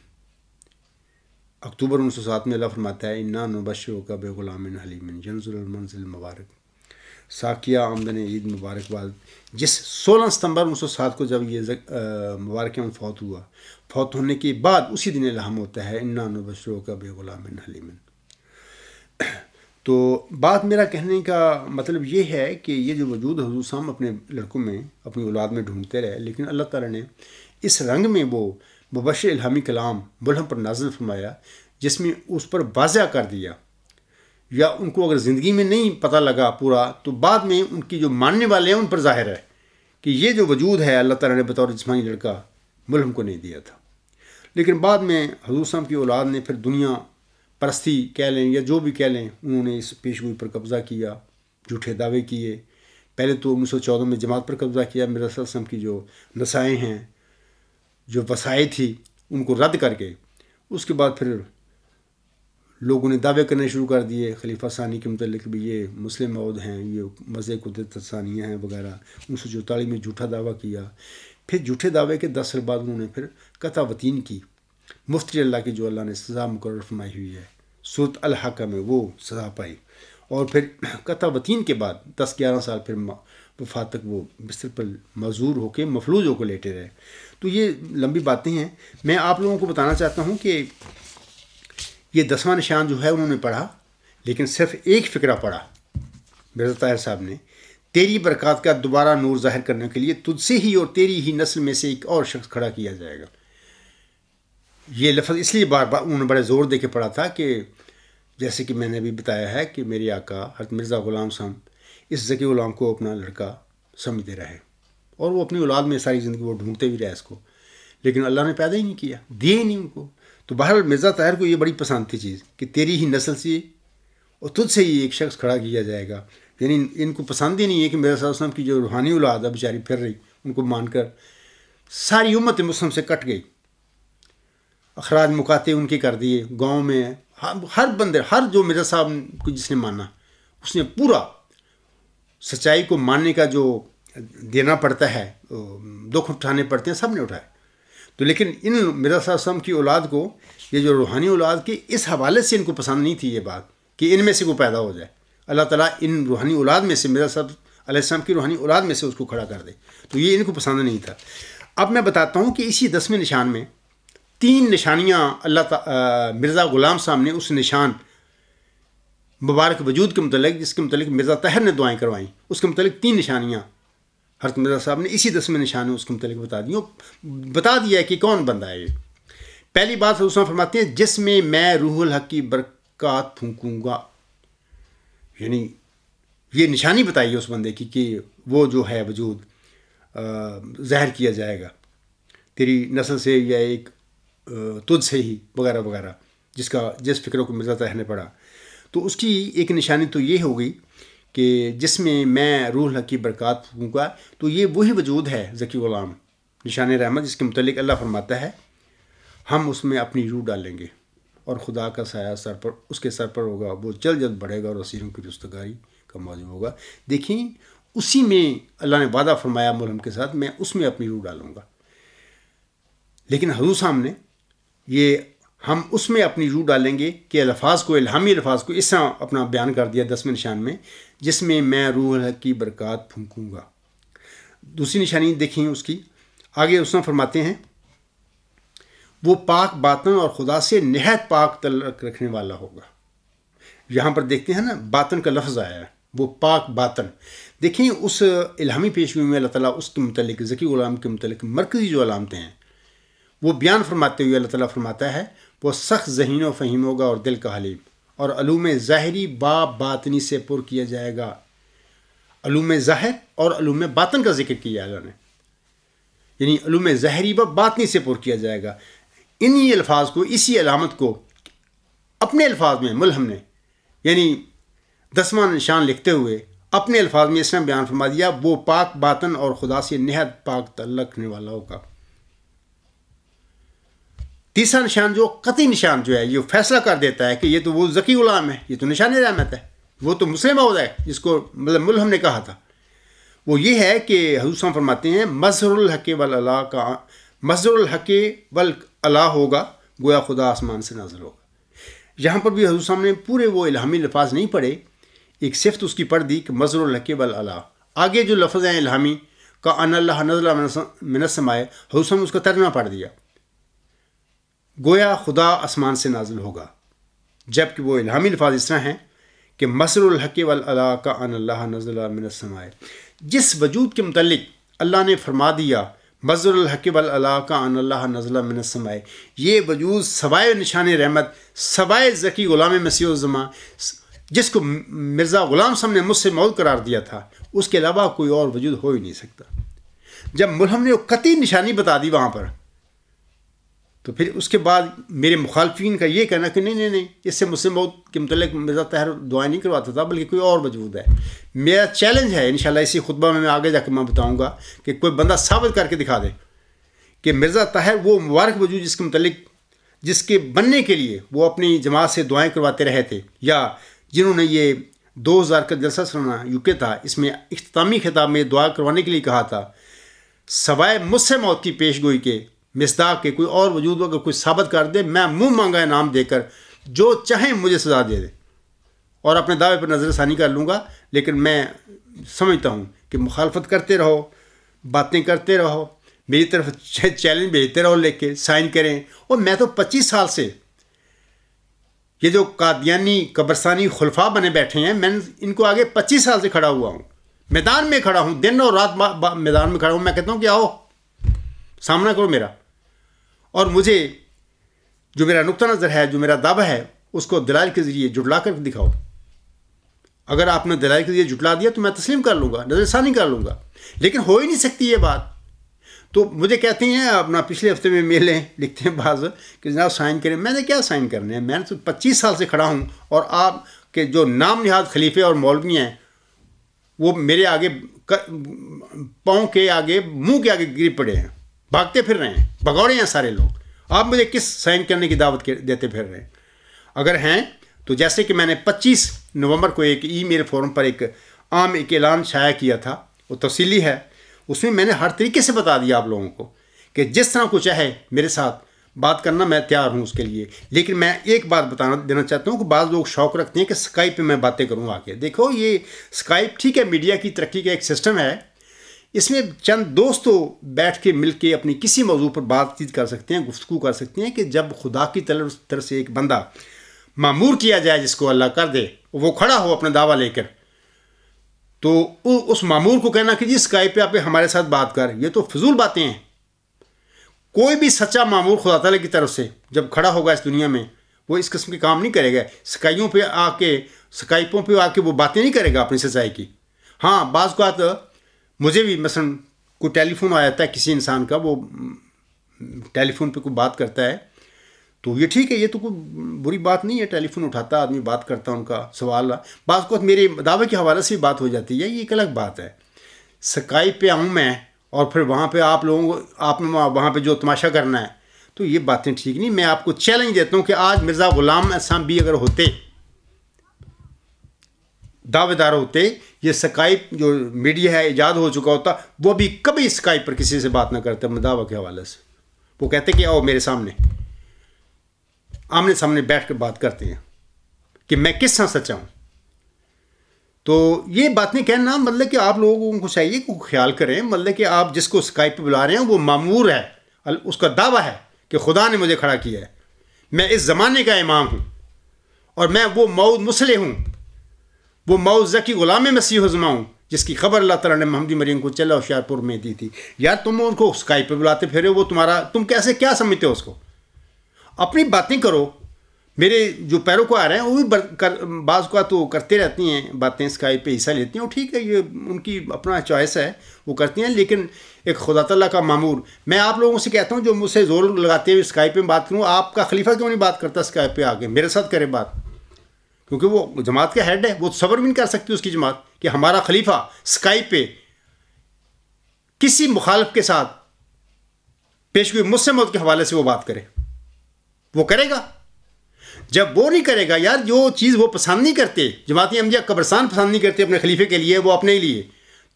اکتوبر 1907 میں اللہ فرماتا ہے انا نبشرک بغلام حلیم ینزل المنزل مبارک، ساقیہ آمدن عید مبارکباد۔ جس 16 ستمبر 1907 کو جب یہ مبارک فوت ہوا، فوت ہونے کے بعد اسی دن الہام ہوتا ہے انا نبشرک بغلام حلیم۔ تو بات میرا کہنے کا مطلب یہ ہے کہ یہ جو وجود حضور صاحب اپنے لڑکوں میں، اپنی اولاد میں ڈھونڈتے رہے، لیکن اللہ تعالیٰ نے اس رنگ میں وہ مبشر الہامی کلام ملہم پر نازل فرمایا جس میں اس پر واضح کر دیا، یا ان کو اگر زندگی میں نہیں پتہ لگا پورا تو بعد میں ان کی جو ماننے والے ہیں ان پر ظاہر ہے کہ یہ جو وجود ہے اللہ تعالیٰ نے بطور جسمانی لڑکا ملہم کو نہیں دیا تھا۔ لیکن بعد میں حضور صاحب کی اولاد نے پھر دنیا پرستی کہہ لیں یا جو بھی کہہ لیں، انہوں نے اس پیشگوئی پر قبضہ کیا، جھوٹے دعوے کیے۔ پہلے تو 1914 میں جماعت پر قبضہ کیا، مرزا صلی اللہ علیہ وسلم کی جو نصائح ہیں، جو وصائے تھی، ان کو رد کر کے اس کے بعد پھر لوگوں نے دعوے کرنے شروع کر دیے خلیفہ ثانی کے متعلق بھی، یہ مسلم موعود ہیں، یہ مزے قدرت ثانیہ ہیں وغیرہ۔ 1944 میں جھوٹا دعویٰ کیا۔ پھر جھوٹے دعوے کے 10 سال بعد انہوں نے پھر قطع وطین کی، مفتی اللہ کی جو اللہ نے سزا مقرر فرمائی ہوئی ہے سورۃ الحاقہ میں، وہ سزا پائی، اور پھر قطع وطین کے بعد 10-11 سال پھر وفات تک وہ بستر پر معذور ہو کے مفلوج ہو کے لیٹے رہے۔ تو یہ لمبی باتیں ہیں۔ میں آپ لوگوں کو بتانا چاہتا ہوں کہ یہ 10واں نشان جو ہے انہوں نے پڑھا، لیکن صرف ایک فقرہ پڑھا مرزا طاہر صاحب نے، تیری برکات کا دوبارہ نور ظاہر کرنے کے لیے تجھ سے ہی اور تیری ہی نسل میں سے ایک اور شخص کھڑا کیا جائے گا۔ یہ لفظ اس لیے بار بار انہوں نے بڑے زور دے کے پڑھا تھا کہ جیسے کہ میں نے ابھی بتایا ہے کہ میرے آقا حضرت مرزا غلام صاحب اس ذکی غلام کو اپنا لڑکا سمجھتے رہے، اور وہ اپنی اولاد میں ساری زندگی وہ ڈھونڈتے بھی رہے اس کو، لیکن اللہ نے پیدا ہی نہیں کیا، دیے ہی نہیں ان کو۔ تو بہرحال مرزا طاہر کو یہ بڑی پسند تھی چیز کہ تیری ہی نسل سے اور تجھ سے ہی ایک شخص کھڑا کیا جائے گا، یعنی ان کو پسند ہی نہیں ہے کہ مرزا صلی اللہ علیہ وسلم کی جو روحانی اولاد ہے بیچاری پھر رہی، ان کو مان کر ساری امت مسلم سے کٹ گئی، اخراج مقاطع ان کے کر دیے گاؤں میں۔ ہر بندے، ہر جو مرزا صاحب کو جس نے مانا اس نے پورا سچائی کو ماننے کا جو دینا پڑتا ہے، دکھ اٹھانے پڑتے ہیں، سب نے اٹھائے. تو لیکن ان مرزا صاحب وسلم کی اولاد کو، یہ جو روحانی اولاد کی، اس حوالے سے ان کو پسند نہیں تھی یہ بات کہ ان میں سے کوئی پیدا ہو جائے. اللہ تعالیٰ ان روحانی اولاد میں سے، مرزا صاحب علیہ السلام کی روحانی اولاد میں سے اس کو کھڑا کر دے. تو یہ ان کو پسند نہیں تھا. اب میں بتاتا ہوں کہ اسی 10ویں نشان میں 3 نشانیاں مرزا غلام صاحب نے اس نشان مبارک وجود کے متعلق، جس کے متعلق مرزا طاہر نے دعائیں کروائیں، اس کے متعلق 3 نشانیاں حضرت مرزا صاحب نے اسی 10ویں نشان میں اس کے متعلق بتا دیا ہے کہ کون بندہ ہے یہ. پہلی بات حضور صلی اللہ علیہ وسلم فرماتے ہیں جس میں میں روح الحق کی برکات پھونکوں گا. یعنی یہ نشانی بتائی اس بندے کی کہ وہ جو ہے وجود ظاہر کیا جائے گا تیری نسل سے یا ایک تجھ سے ہی وغیرہ وغیرہ، جس فکروں کو مرزا طاہر نے پڑھا. تو اس کی ایک نشانی تو یہ ہو گئی کہ جس میں میں روح الحق کی برکات پھونکوں گا. تو یہ وہی وجود ہے ذکی غلام نشان رحمت، جس کے متعلق اللہ فرماتا ہے ہم اس میں اپنی روح ڈالیں گے اور خدا کا سایہ سر پر اس کے سر پر ہوگا، وہ جلد جلد بڑھے گا اور اسیروں کی رستگاری کا موجب ہوگا. دیکھیں اسی میں اللہ نے وعدہ فرمایا ملہم کے ساتھ، میں اس میں اپنی روح ڈالوں گا. لیکن حضور صاحب نے یہ ہم اس میں اپنی روح ڈالیں گے کہ الفاظ کو، الہامی الفاظ کو اس طرح اپنا بیان کر دیا 10ویں نشان میں، جس میں میں روح الحق کی برکات پھونکوں گا. دوسری نشانی دیکھیں اس کی آگے، اس نے فرماتے ہیں وہ پاک باطن اور خدا سے نہایت پاک تعلق رکھنے والا ہوگا. یہاں پر دیکھتے ہیں نا باطن کا لفظ آیا ہے، وہ پاک باطن. دیکھیں اس الہامی پیشگوئی میں اللہ تعالیٰ اس کے متعلق، ذکی غلام کے متعلق مرکزی جو علامتیں ہیں وہ بیان فرماتے ہوئے اللہ تعالیٰ فرماتا ہے وہ سخت ذہین و فہیم ہوگا اور دل کا حلیم، اور علوم ظاہری باطنی سے پر کیا جائے گا. علوم ظاہر اور علوم باطن کا ذکر کیا اللہ نے، یعنی علوم ظاہری و باطنی سے پر کیا جائے گا. انہی الفاظ کو، اسی علامت کو اپنے الفاظ میں ملہم نے، یعنی 10واں نشان لکھتے ہوئے اپنے الفاظ میں اس نے بیان فرما دیا وہ پاک باطن اور خدا سے نہایت پاک تعلق رکھنے والا ہوگا. تیسرا نشان جو قطعی نشان جو ہے یہ فیصلہ کر دیتا ہے کہ یہ تو وہ ذکی غلام ہے، یہ تو نشان رحمت ہے، وہ تو مسلم عہد ہے جس کو مطلب ملہم نے کہا تھا. وہ یہ ہے کہ حضور صلی اللہ علیہ وسلم فرماتے ہیں مظہر الحق والعلا کا مظہر الحق والعلا ہوگا، گویا خدا آسمان سے نازل ہوگا. یہاں پر بھی حضور صلی اللہ علیہ وسلم نے پورے وہ الہامی الفاظ نہیں پڑھے، ایک صفت اس کی پڑھ دی کہ مظہر الحق والعلا. آگے جو لفظ ہیں الہامی کا ان اللہ نزل من السماء، حضور صلی اللہ علیہ وسلم نے اس کا ترجمہ پڑھ دیا گویا خدا آسمان سے نازل ہوگا، جبکہ وہ الہامی الفاظ اس طرح ہیں کہ مظہر الحق والعلا کا ان اللہ نزل من السماء. جس وجود کے متعلق اللہ نے فرما دیا مظہر الحق والعلا کا ان اللہ نزل من السماء، یہ وجود سوائے نشان رحمت، سوائے ذکی غلام مسیح الزمان جس کو مرزا غلام صاحب نے مجھ سے موعود قرار دیا تھا، اس کے علاوہ کوئی اور وجود ہو ہی نہیں سکتا. جب ملہم نے وہ قطعی نشانی بتا دی وہاں پر، تو پھر اس کے بعد میرے مخالفین کا یہ کہنا کہ نہیں اس سے مسلم موت کے متعلق مرزا طاہر دعائیں نہیں کرواتا تھا بلکہ کوئی اور وجود ہے. میرا چیلنج ہے انشاءاللہ اسی خطبہ میں آگے جا کے میں بتاؤں گا کہ کوئی بندہ ثابت کر کے دکھا دے کہ مرزا طاہر وہ مبارک وجود جس کے متعلق، جس کے بننے کے لیے وہ اپنی جماعت سے دعائیں کرواتے رہے تھے، یا جنہوں نے یہ 2000 کا جلسہ سلنا UK تھا، اس میں اختتامی خطاب میں دعا کروانے کے لیے کہا تھا سوائے مجھ سے موت کی پیش گوئی کے مصداق کے کوئی اور وجود اگر کوئی ثابت کر دے میں منہ مانگا انعام دے کر جو چاہیں مجھے سزا دے دے اور اپنے دعوے پر نظر ثانی کر لوں گا. لیکن میں سمجھتا ہوں کہ مخالفت کرتے رہو، باتیں کرتے رہو، میری طرف چیلنج بھیجتے رہو، لے کے سائن کریں. اور میں تو 25 سال سے یہ جو قادیانی قبرستانی خلفاء بنے بیٹھے ہیں، میں ان کو آگے 25 سال سے کھڑا ہوا ہوں، میدان میں کھڑا ہوں، دن اور رات میدان میں کھڑا ہوں. میں کہتا ہوں کہ آؤ سامنا کرو میرا، اور مجھے جو میرا نقطہ نظر ہے، جو میرا دعویٰ ہے، اس کو دلائل کے ذریعے جھٹلا کر دکھاؤ. اگر آپ نے دلائل کے ذریعے جھٹلا دیا تو میں تسلیم کر لوں گا، نظر ثانی کر لوں گا، لیکن ہو ہی نہیں سکتی یہ بات. تو مجھے کہتے ہیں اپنا پچھلے ہفتے میں میلیں لکھتے ہیں بعض کہ جناب سائن کریں. میں نے کیا سائن کرنے ہیں؟ میں نے تو 25 سال سے کھڑا ہوں، اور آپ کے جو نام نہاد خلیفے اور مولوی ہیں وہ میرے آگے پاؤں کے آگے، منہ کے آگے گر پڑے ہیں، بھاگتے پھر رہے ہیں، بھگوڑے ہیں سارے لوگ. آپ مجھے کس سائن کرنے کی دعوت دیتے پھر رہے ہیں؟ اگر ہیں تو جیسے کہ میں نے 25 نومبر کو ایک ای میل فورم پر ایک عام ایک اعلان شائع کیا تھا، وہ تفصیلی ہے، اس میں میں نے ہر طریقے سے بتا دیا آپ لوگوں کو کہ جس طرح کو چاہے میرے ساتھ بات کرنا، میں تیار ہوں اس کے لیے. لیکن میں ایک بات دینا چاہتا ہوں کہ بعض لوگ شوق رکھتے ہیں کہ اسکائپ پہ میں باتیں کروں آ کے. دیکھو یہ اسکائپ ٹھیک ہے، میڈیا کی ترقی کا ایک سسٹم ہے، اس میں چند دوست بیٹھ کے مل کے اپنی کسی موضوع پر بات چیت کر سکتے ہیں، گفتگو کر سکتے ہیں. کہ جب خدا کی طرف سے ایک بندہ معمور کیا جائے جس کو اللہ کر دے، وہ کھڑا ہو اپنا دعویٰ لے کر، تو اس معمور کو کہنا کہ جی اسکائپ پہ آپ ہمارے ساتھ بات کر، یہ تو فضول باتیں ہیں. کوئی بھی سچا معمور خدا تعالیٰ کی طرف سے جب کھڑا ہوگا اس دنیا میں، وہ اس قسم کے کام نہیں کرے گا. اسکائپوں پہ آ کے وہ باتیں نہیں کرے گا اپنی سچائی کی. ہاں بعض اوقات مجھے بھی مثلا کوئی ٹیلی فون آ جاتا ہے کسی انسان کا، وہ ٹیلی فون پہ کوئی بات کرتا ہے، تو یہ ٹھیک ہے، یہ تو کوئی بری بات نہیں ہے، ٹیلی فون اٹھاتا آدمی بات کرتا ان کا سوال. بعض اوقات میرے دعوے کے حوالے سے بھی بات ہو جاتی ہے، یہ ایک الگ بات ہے. اسکائپ پہ آؤں میں اور پھر وہاں پہ آپ لوگوں کو آپ نے وہاں پہ جو تماشا کرنا ہے، تو یہ باتیں ٹھیک نہیں. میں آپ کو چیلنج دیتا ہوں کہ آج مرزا غلام احسان بھی اگر ہوتے، دعوے دار ہوتے، یہ اسکائپ جو میڈیا ہے ایجاد ہو چکا ہوتا، وہ بھی کبھی اسکائپ پر کسی سے بات نہ کرتے اپنے دعوے کے حوالے سے. وہ کہتے کہ آؤ میرے سامنے، آمنے سامنے بیٹھ کر بات کرتے ہیں کہ میں کس طرح سچا ہوں. تو یہ بات نہیں کہنا، مطلب کہ آپ لوگوں کو چاہیے کہ خیال کریں، مطلب کہ آپ جس کو اسکائپ پہ بلا رہے ہیں وہ معمور ہے، اس کا دعویٰ ہے کہ خدا نے مجھے کھڑا کیا ہے، میں اس زمانے کا امام ہوں، اور میں وہ موعود مصلح ہوں، وہ موعود ذکی غلام مسیح الزما ہوں جس کی خبر اللہ تعالیٰ نے محمدی مریم کو چلا ہوشیارپور میں دی تھی. یار تم ان کو اسکائپ پہ بلاتے پھرے، وہ تم کیسے کیا سمجھتے ہو اس کو؟ اپنی باتیں کرو. میرے جو پیروکار ہیں وہ بھی بعض کا تو کرتے رہتی ہیں باتیں، اسکائپ پہ حصہ لیتی ہیں، اور ٹھیک ہے یہ ان کی اپنا چوائس ہے، وہ کرتی ہیں. لیکن ایک خدا تعالیٰ کا معمور، میں آپ لوگوں سے کہتا ہوں جو مجھ سے زور لگاتے ہوئے اسکائپ پہ بات کروں، آپ کا خلیفہ کیوں نہیں بات کرتا اسکائپ پہ آ کے میرے ساتھ کرے بات؟ کیونکہ وہ جماعت کا ہیڈ ہے، وہ صبر بھی نہیں کر سکتی اس کی جماعت کہ ہمارا خلیفہ اسکائپ پہ کسی مخالف کے ساتھ پیشگوئی مسلم موت کے حوالے سے وہ بات کرے. وہ کرے گا؟ جب وہ نہیں کرے گا، یار جو چیز وہ پسند نہیں کرتے، جماعتی انبیاء قبرستان پسند نہیں کرتے اپنے خلیفے کے لیے، وہ اپنے لیے،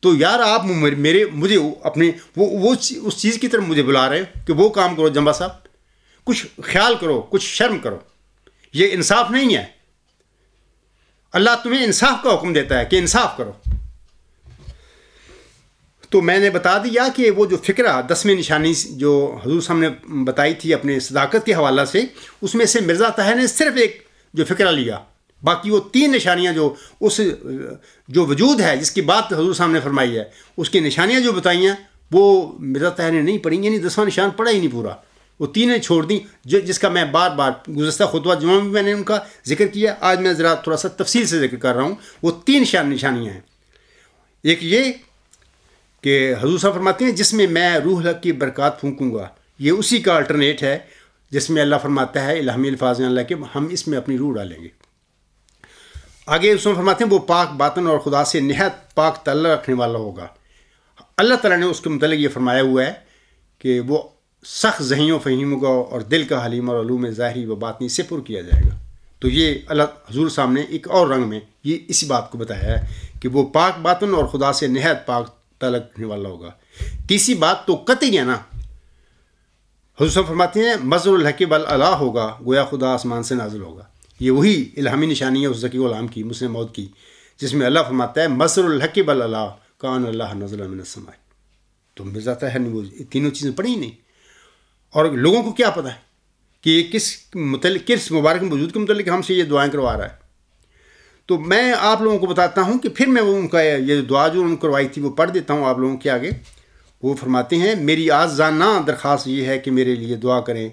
تو یار آپ مجھے اپنے وہ اس چیز کی طرف مجھے بلا رہے کہ وہ کام کرو. جمبا صاحب کچھ خیال کرو، کچھ شرم کرو، یہ انصاف نہیں ہے. اللہ تمہیں انصاف کا حکم دیتا ہے کہ انصاف کرو. تو میں نے بتا دیا کہ وہ جو فکرہ 10ویں نشانی جو حضور صاحب نے بتائی تھی اپنے صداقت کے حوالہ سے، اس میں سے مرزا طاہر نے صرف ایک جو فکرہ لیا، باقی وہ 3 نشانیاں جو وجود ہے جس کی بات حضور صاحب نے فرمائی ہے، اس کی نشانیاں جو بتائی ہیں وہ مرزا طاہر نے نہیں پڑھی، یعنی 10واں نشان پڑھا ہی نہیں پورا، وہ 3 چھوڑ دیں، جس کا میں بار بار گزشتہ خطبہ جمعہ میں نے ان کا ذکر کیا. آج میں ذرا تھوڑا سا تفصیل سے ذکر کر رہا ہوں. وہ 3 نشانیاں ہیں. ایک یہ کہ حضور صاحب فرماتے ہیں جس میں میں روح الحق کی برکات پھونکوں گا، یہ اسی کا الٹرنیٹ ہے جس میں اللہ فرماتا ہے الہامی الفاظ اللہ کہ ہم اس میں اپنی روح ڈالیں گے. آگے اس میں فرماتے ہیں وہ پاک باطن اور خدا سے نہایت پاک تعلق رکھنے والا ہوگا. اللہ تعالیٰ نے اس کے متعلق یہ فرمایا ہوا ہے کہ وہ سخت ذہین و فہیم ہوگا اور دل کا حلیم اور علوم ظاہری و باطنی سے پر کیا جائے گا. تو یہ اللہ حضور صاحب نے ایک اور رنگ میں یہ اسی بات کو بتایا ہے کہ وہ پاک باطن اور خدا سے نہایت پاک تعلق رکھنے والا ہوگا. تیسری بات تو قطعی ہے نا، حضور صاحب فرماتے ہیں مظہر الحق بالعلا ہوگا، گویا خدا آسمان سے نازل ہوگا. یہ وہی الہامی نشانی ہے اس ذکی غلام کی، مسلم موعود کی، جس میں اللہ فرماتا ہے مظہر الحق بالعلا کان اللہ نزل من السماء. تو مرزا طاہر نے وہ تینوں چیزیں پڑھی ہی نہیں، اور لوگوں کو کیا پتہ ہے کہ یہ کس مبارک موجود کے متعلق ہم سے یہ دعائیں کروا رہا ہے. تو میں آپ لوگوں کو بتاتا ہوں کہ پھر میں وہ ان کا یہ دعا جو انہوں نے کروائی تھی وہ پڑھ دیتا ہوں آپ لوگوں کے آگے. وہ فرماتے ہیں میری آزانہ درخواست یہ ہے کہ میرے لیے دعا کریں،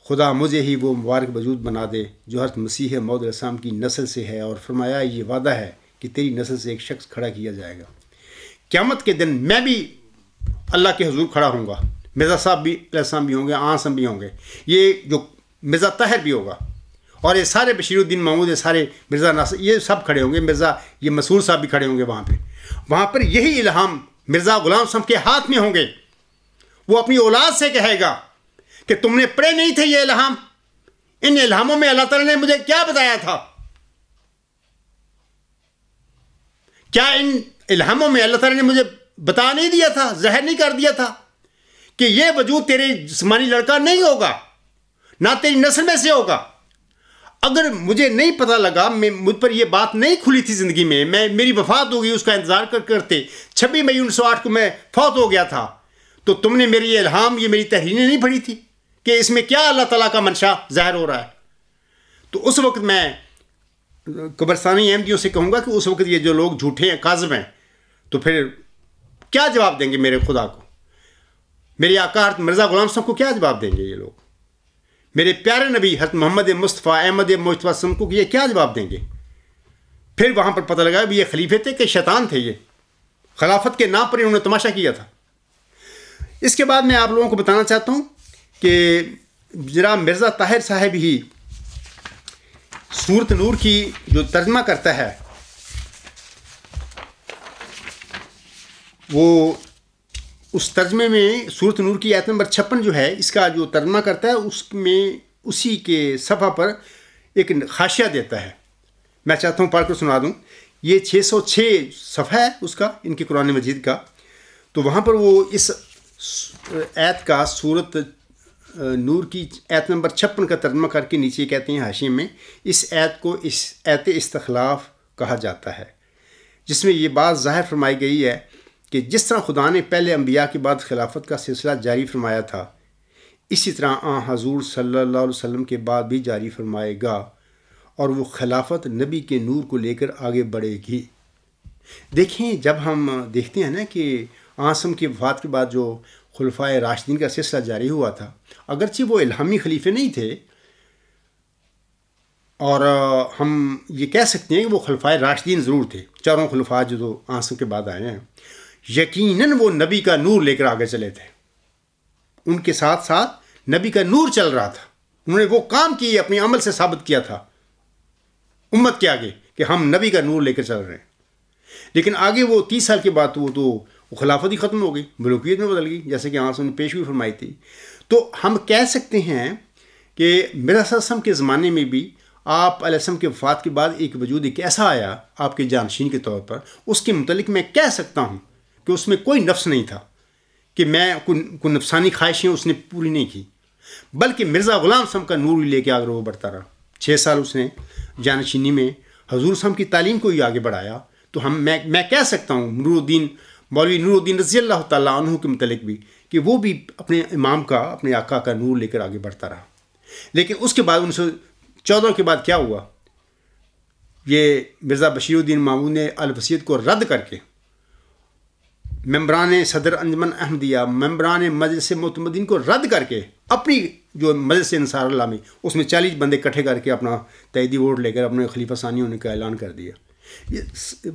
خدا مجھے ہی وہ مبارک وجود بنا دے جو حضرت مسیح موعود علیہ السلام کی نسل سے ہے، اور فرمایا یہ وعدہ ہے کہ تیری نسل سے ایک شخص کھڑا کیا جائے گا. قیامت کے دن میں بھی اللہ کے حضور کھڑا ہوں گا، مرزا صاحب بھی علیہ السلام بھی ہوں گے، آنسم بھی ہوں گے، یہ جو مرزا طاہر بھی ہوگا، اور یہ سارے بشیر الدین محمود، یہ سارے مرزا ناصر، یہ سب کھڑے ہوں گے، مرزا یہ مسعود صاحب بھی کھڑے ہوں گے وہاں پر یہی الہام مرزا غلام صاحب کے ہاتھ میں ہوں گے. وہ اپنی اولاد سے کہے گا کہ تم نے پڑھے نہیں تھے یہ الہام، ان الہاموں میں اللہ تعالیٰ نے مجھے کیا بتایا تھا کیا ان الہاموں میں اللہ تعالیٰ نے مجھے بتا نہیں دیا تھا، ظاہر نہیں کر دیا تھا کہ یہ وجود تیرے جسمانی لڑکا نہیں ہوگا، نہ تیری نسل میں سے ہوگا؟ اگر مجھے نہیں پتہ لگا، مجھ پر یہ بات نہیں کھلی تھی زندگی میں، میری وفات ہو گئی اس کا انتظار کرتے 26 مئی 1908 کو میں فوت ہو گیا تھا، تو تم نے میری یہ الہام، یہ میری تحریریں نہیں پڑھی تھی کہ اس میں کیا اللہ تعالیٰ کا منشا ظاہر ہو رہا ہے؟ تو اس وقت میں قبرستانی احمدیوں سے کہوں گا کہ اس وقت یہ جو لوگ جھوٹے ہیں، کاذب ہیں، تو پھر کیا جواب دیں گے میرے خدا کو؟ میرے آقا حضرت مرزا غلام صاحب کو کیا جواب دیں گے یہ لوگ؟ میرے پیارے نبی حضرت محمد مصطفیٰ احمد مجتبیٰ صاحب کو یہ کیا جواب دیں گے؟ پھر وہاں پر پتہ لگا بھی یہ خلیفے تھے کہ شیطان تھے، یہ خلافت کے نام پر انہوں نے تماشا کیا تھا۔ اس کے بعد میں آپ لوگوں کو بتانا چاہتا ہوں کہ جناب مرزا طاہر صاحب ہی سورت نور کی جو ترجمہ کرتا ہے، وہ اس ترجمے میں سورت نور کی آیت نمبر 56 جو ہے، اس کا جو ترجمہ کرتا ہے اس میں اسی کے صفحہ پر ایک حاشیہ دیتا ہے، میں چاہتا ہوں پڑھ کر سنا دوں۔ یہ 606 صفحہ ہے اس کا، ان کی قرآن مجید کا۔ تو وہاں پر وہ اس آیت کا، سورت نور کی آیت نمبر 56 کا ترجمہ کر کے نیچے کہتے ہیں حاشیے میں، اس آیت کو آیت استخلاف کہا جاتا ہے، جس میں یہ بات ظاہر فرمائی گئی ہے کہ جس طرح خدا نے پہلے انبیاء کے بعد خلافت کا سلسلہ جاری فرمایا تھا، اسی طرح حضور صلی اللہ علیہ وسلم کے بعد بھی جاری فرمائے گا، اور وہ خلافت نبی کے نور کو لے کر آگے بڑھے گی۔ دیکھیں، جب ہم دیکھتے ہیں نا کہ آسم کی وفات کے بعد جو خلفائے راشدین کا سلسلہ جاری ہوا تھا، اگرچہ وہ الہامی خلیفے نہیں تھے، اور ہم یہ کہہ سکتے ہیں کہ وہ خلفائے راشدین ضرور تھے، چاروں خلفاء جو آسم کے بعد آئے ہیں، یقیناً وہ نبی کا نور لے کر آگے چلے تھے، ان کے ساتھ ساتھ نبی کا نور چل رہا تھا، انہوں نے وہ کام کیے، اپنے عمل سے ثابت کیا تھا امت کے آگے کہ ہم نبی کا نور لے کر چل رہے ہیں۔ لیکن آگے وہ 30 سال کے بعد وہ خلافت ہی ختم ہو گئی، ملوکیت میں بدل گئی، جیسے کہ آسم نے پیشگوئی فرمائی تھی۔ تو ہم کہہ سکتے ہیں کہ مرزا صلی اللہ علیہ وسلم کے زمانے میں بھی آپ علیہ السلام کے وفات کے بعد ایک وجود ایک ایسا آیا آپ کے جانشین کے طور پر، اس کے متعلق میں کہہ سکتا ہوں کہ اس میں کوئی نفس نہیں تھا، کہ میں کوئی نفسانی خواہشیں اس نے پوری نہیں کی، بلکہ مرزا غلام صاحب کا نور ہی لے کے آگے وہ بڑھتا رہا۔ 6 سال اس نے جانشینی میں حضور صاحب کی تعلیم کو ہی آگے بڑھایا۔ تو میں کہہ سکتا ہوں مولوی نور الدین رضی اللہ تعالیٰ عنہ کے متعلق بھی کہ وہ بھی اپنے امام کا، اپنے آقا کا نور لے کر آگے بڑھتا رہا۔ لیکن اس کے بعد 1914 کے بعد کیا ہوا؟ یہ مرزا بشیر الدین مامون نے الوصیت کو رد کر کے ممبران صدر انجمن احمدیہ، ممبران مجلس معتمدین کو رد کر کے اپنی جو مجلس انصار اللہ میں، اس میں 40 بندے اکٹھے کر کے اپنا تائیدی ووٹ لے کر اپنے خلیفہ ثانی ہونے کا اعلان کر دیا۔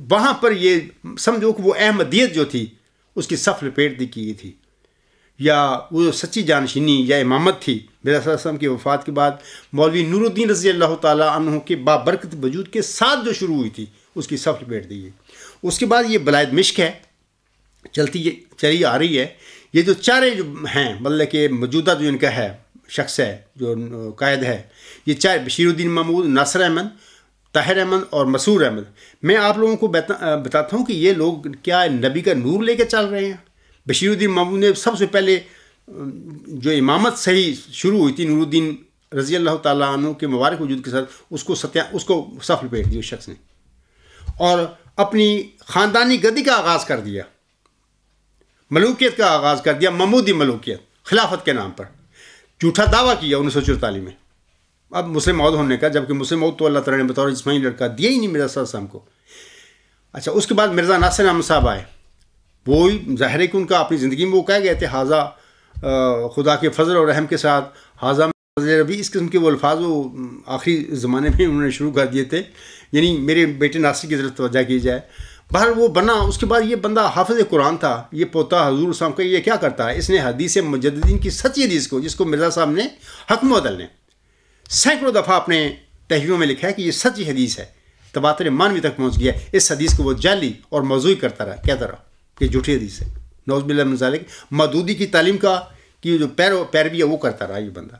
وہاں پر یہ سمجھو کہ وہ احمدیت جو تھی اس کی صف لپیٹ دی کی تھی، یا وہ سچی جانشینی یا امامت تھی مرزا صلی اللہ علیہ وسلم کی وفات کے بعد مولوی نور الدین رضی اللہ تعالیٰ عنہ کے بابرکت وجود کے ساتھ جو شروع ہوئی تھی، اس کی صف لپیٹ دی گئی۔ اس کے بعد یہ بلائد مشک ہے، چلی آ رہی ہے۔ یہ جو چارے جو ہیں، مطلب کہ موجودہ جو ان کا ہے شخص ہے، جو قائد ہے، یہ چارے بشیر الدین محمود، ناصر احمد، طاہر احمد اور مسرور احمد، میں آپ لوگوں کو بتاتا ہوں کہ یہ لوگ کیا نبی کا نور لے کے چل رہے ہیں۔ بشیر الدین محمود نے سب سے پہلے جو امامت صحیح شروع ہوئی تھی نور الدین رضی اللہ تعالیٰ عنہ کے مبارک وجود کے ساتھ، اس کو صف لپیٹ دی اس شخص نے، اور اپنی خاندانی گدی کا آغاز کر دیا، ملوکیت کا آغاز کر دیا، محمودی ملوکیت، خلافت کے نام پر جھوٹا دعویٰ کیا 1944 میں۔ اب مسلم موعود ہونے کا، جبکہ مسلم موعود تو اللہ تعالیٰ نے بطور جسمانی لڑکا دیا ہی نہیں مرزا صلی اللہ علیہ وسلم کو۔ اچھا، اس کے بعد مرزا ناصر احمد صاحب آئے، وہی ظاہر ہے کہ ان کا اپنی زندگی میں وہ کہہ گئے تھے حاضہ خدا کے فضل اور رحم کے ساتھ، حاضہ ربی، اس قسم کے وہ الفاظ وہ آخری زمانے میں انہوں نے شروع کر دیے تھے، یعنی میرے بیٹے ناصر کی طرف توجہ کی جائے۔ بہر وہ بنا، اس کے بعد یہ بندہ حافظ قرآن تھا، یہ پوتا حضور صاحب کا، یہ کیا کرتا ہے؟ اس نے حدیث مجددین کی سچی حدیث کو، جس کو مرزا صاحب نے حکم عدل نے سینکڑوں دفعہ اپنے تحریروں میں لکھا ہے کہ یہ سچی حدیث ہے، تواتر مانوی تک پہنچ گیا، اس حدیث کو وہ جعلی اور موضوعی کرتا رہا، کہتا رہا کہ جھوٹی حدیث ہے، نعوذ باللہ من ذالک۔ مودودی کی تعلیم کی جو پیروی ہے وہ کرتا رہا یہ بندہ۔